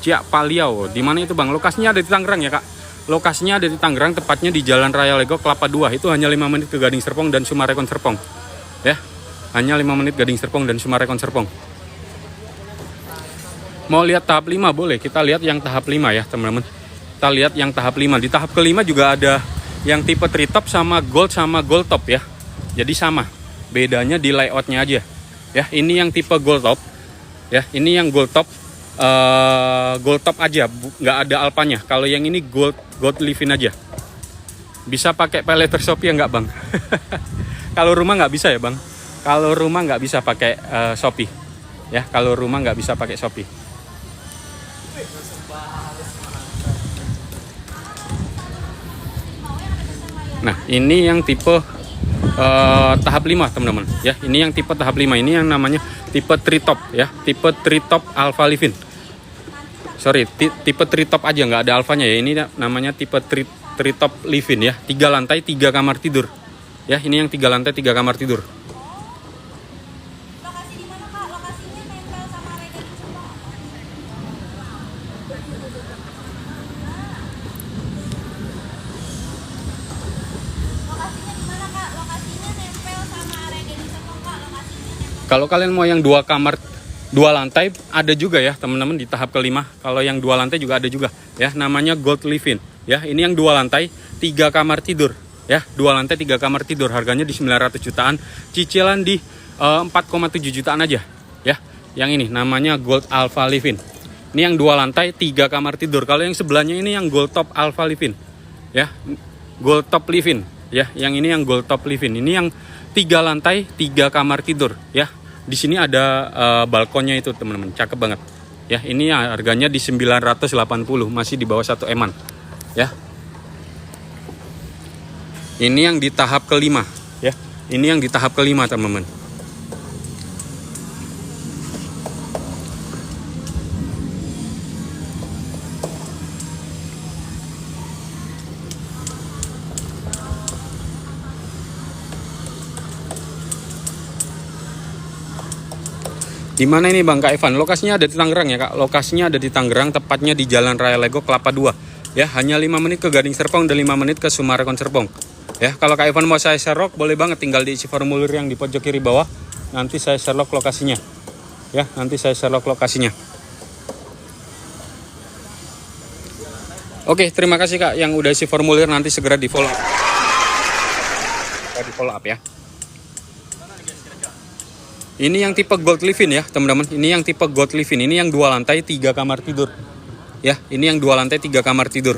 Ciak Paliau, di mana itu, Bang? Lokasinya ada di Tangerang, ya, Kak. Lokasinya ada di Tangerang, tepatnya di Jalan Raya Lego Kelapa 2. Itu hanya 5 menit ke Gading Serpong dan Sumarekon Serpong. Ya. Hanya 5 menit Gading Serpong dan Sumarekon Serpong. Mau lihat tahap 5 boleh. Kita lihat yang tahap 5, ya, teman-teman. Kita lihat yang tahap 5. Di tahap ke-5 juga ada yang tipe treetop sama gold top, ya. Jadi sama. Bedanya di layoutnya aja, ya. Ini yang tipe gold top, ya. Ini yang gold top aja, nggak ada alpanya. Kalau yang ini gold living aja. Bisa pakai pay later Shopee ya nggak, Bang? Kalau rumah nggak bisa, ya, Bang. Kalau rumah nggak bisa pakai Shopee, ya. Kalau rumah nggak bisa pakai Shopee. Nah, ini yang tipe tahap 5, teman-teman, ya. Ini yang tipe tahap 5, ini yang namanya tipe treetop, ya. Tipe treetop Alpha Livin. Sorry, tipe treetop aja, nggak ada alfanya, ya. Ini namanya tipe treetop living ya, 3 lantai 3 kamar tidur. Ya, ini yang 3 lantai 3 kamar tidur. Lokasi di mana Kak? Lokasinya nempel sama Regency Serpong. Lokasinya di mana Kak? Lokasinya nempel sama Regency Serpong Kak. Lokasinya nempel. Kalau kalian mau yang 2 kamar 2 lantai ada juga ya teman-teman di tahap kelima. Kalau yang 2 lantai juga ada juga ya, namanya Gold Living ya. Ini yang 2 lantai 3 kamar tidur ya, 2 lantai 3 kamar tidur, harganya di 900 jutaan, cicilan di 4,7 jutaan aja ya. Yang ini namanya Gold Alpha Living. Ini yang 2 lantai 3 kamar tidur. Kalau yang sebelahnya ini yang Gold Top Alpha Living ya, Gold Top Living ya. Yang ini yang Gold Top Living. Ini yang 3 lantai 3 kamar tidur ya. Di sini ada balkonnya itu teman-teman, cakep banget ya. Ini harganya di 980, masih di bawah 1 eman ya. Ini yang di tahap kelima ya. Ini yang di tahap kelima teman-teman. Di mana ini Bang Kak Evan? Lokasinya ada di Tangerang ya Kak. Lokasinya ada di Tangerang, tepatnya di Jalan Raya Lego Kelapa 2. Ya, hanya 5 menit ke Gading Serpong dan 5 menit ke Summarecon Serpong. Ya, kalau Kak Evan mau saya share log, boleh banget tinggal diisi formulir yang di pojok kiri bawah. Nanti saya share log lokasinya. Ya, nanti saya share log lokasinya. Oke, terima kasih Kak yang udah isi formulir, nanti segera di follow up. Di follow up ya. Ini yang tipe Gold Living ya teman-teman. Ini yang tipe Gold Living. Ini yang 2 lantai 3 kamar tidur. Ya, ini yang 2 lantai 3 kamar tidur.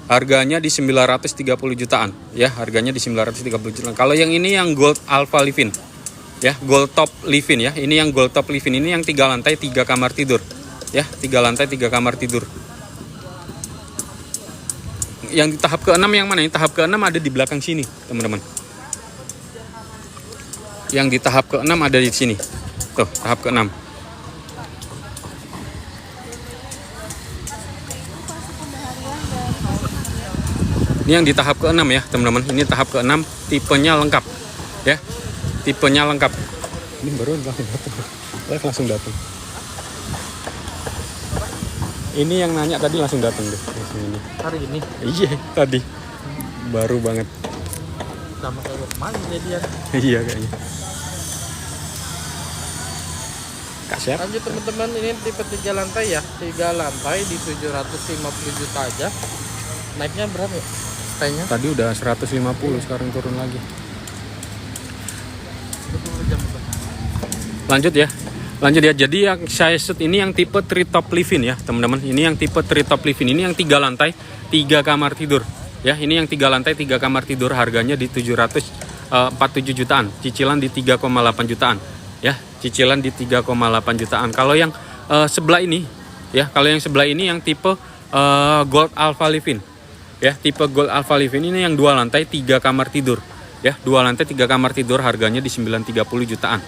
Harganya di 930 jutaan. Ya, harganya di 930 jutaan. Kalau yang ini yang Gold Alpha Living. Ya, Gold Top Living ya. Ini yang Gold Top Living. Ini yang 3 lantai 3 kamar tidur. Ya, 3 lantai 3 kamar tidur. Yang di tahap ke-6 yang mana? Yang tahap ke-6 ada di belakang sini, teman-teman. Yang di tahap ke-6 ada di sini. Tuh, tahap ke-6. Ini yang di tahap ke-6 ya, teman-teman. Ini tahap ke-6, tipenya lengkap. Ya. Tipenya lengkap. Ini baru langsung datang. Langsung datang. Ini yang nanya tadi langsung datang deh. Langsung ini. Hari ini Iya, tadi. Baru banget. sama kayak kemarin jadian. Iya kayaknya. Kak siap? Lanjut teman-teman, ini tipe 3 lantai ya. 3 lantai di 750 juta aja. Naiknya berapa ya? Stay-nya? Tadi udah 150, sekarang turun lagi. 20 jam. Lanjut ya. Lanjut ya. Jadi yang saya set ini yang tipe treetop living ya, teman-teman. Ini yang tipe treetop living. Ini yang 3 lantai, 3 kamar tidur. Ya, ini yang 3 lantai, 3 kamar tidur, harganya di 747 jutaan. Cicilan di 3,8 jutaan. Ya, cicilan di 3,8 jutaan. Kalau yang sebelah ini ya, kalau yang sebelah ini yang tipe Gold Alpha Living. Ya, tipe Gold Alpha Living ini yang 2 lantai, 3 kamar tidur. Ya, 2 lantai, 3 kamar tidur, harganya di 930 jutaan.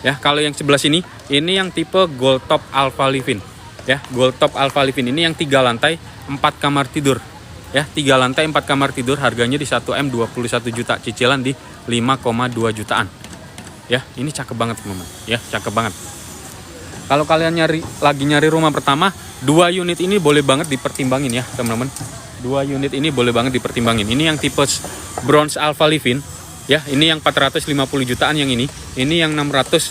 Ya, kalau yang sebelah sini ini yang tipe Gold Top Alpha Living. Ya, Gold Top Alpha Living ini yang 3 lantai, 4 kamar tidur. Ya, 3 lantai 4 kamar tidur, harganya di 1M 21 juta, cicilan di 5,2 jutaan. Ya, ini cakep banget teman-teman. Ya, cakep banget. Kalau kalian lagi nyari rumah pertama, 2 unit ini boleh banget dipertimbangin ya teman-teman. 2 unit ini boleh banget dipertimbangin. Ini yang tipe Bronze Alpha Living. Ya, ini yang 450 jutaan yang ini. Ini yang 600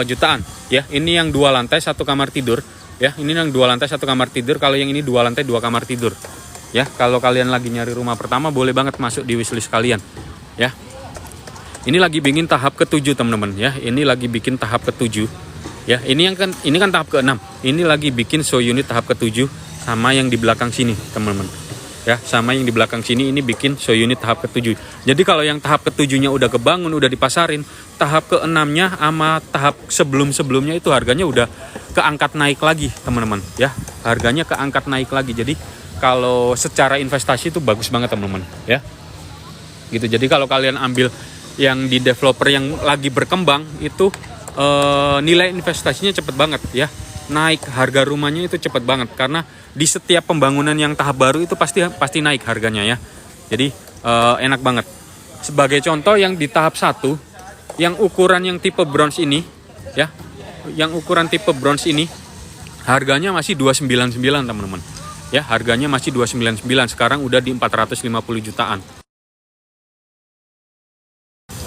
jutaan. Ya, ini yang 2 lantai 1 kamar tidur. Ya, ini yang 2 lantai 1 kamar tidur. Kalau yang ini 2 lantai 2 kamar tidur. Ya, kalau kalian lagi nyari rumah pertama, boleh banget masuk di wishlist kalian. Ya, ini lagi bikin tahap ke-7 teman-teman. Ya, ini lagi bikin tahap ke-7. Ya, ini kan tahap ke-6. Ini lagi bikin show unit tahap ke-7 sama yang di belakang sini, teman-teman. Ya, sama yang di belakang sini ini bikin show unit tahap ke-7. Jadi kalau yang tahap ke-7-nya udah kebangun, udah dipasarin, tahap ke-6-nya sama tahap sebelum-sebelumnya itu harganya udah keangkat naik lagi, teman-teman. Ya, harganya keangkat naik lagi. Jadi kalau secara investasi itu bagus banget, teman-teman. Ya, gitu. Jadi kalau kalian ambil yang di developer yang lagi berkembang itu nilai investasinya cepet banget ya. naik harga rumahnya itu cepet banget, karena di setiap pembangunan yang tahap baru itu pasti naik harganya ya. Jadi enak banget. Sebagai contoh yang di tahap 1, yang ukuran yang tipe bronze ini ya, yang ukuran tipe bronze ini harganya masih 299 teman-teman. Ya, harganya masih 299, sekarang udah di 450 jutaan.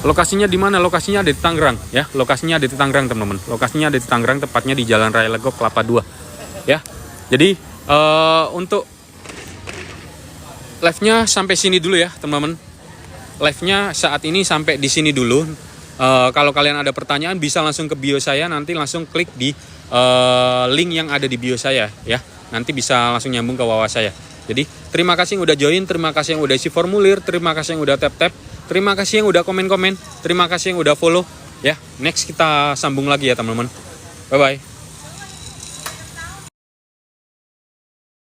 Lokasinya di mana? Lokasinya ada di Tangerang ya. Lokasinya ada di Tangerang teman-teman. Lokasinya ada di Tangerang, tepatnya di Jalan Raya Legok Kelapa 2 ya. Jadi untuk live-nya sampai sini dulu ya teman-teman. Live-nya saat ini sampai di sini dulu. Kalau kalian ada pertanyaan bisa langsung ke bio saya, nanti langsung klik di link yang ada di bio saya ya. Nanti bisa langsung nyambung ke wawa saya. Jadi terima kasih yang udah join, terima kasih yang udah isi formulir, terima kasih yang udah tap-tap, terima kasih yang udah komen-komen, terima kasih yang udah follow ya. Next kita sambung lagi ya teman-teman. Bye bye.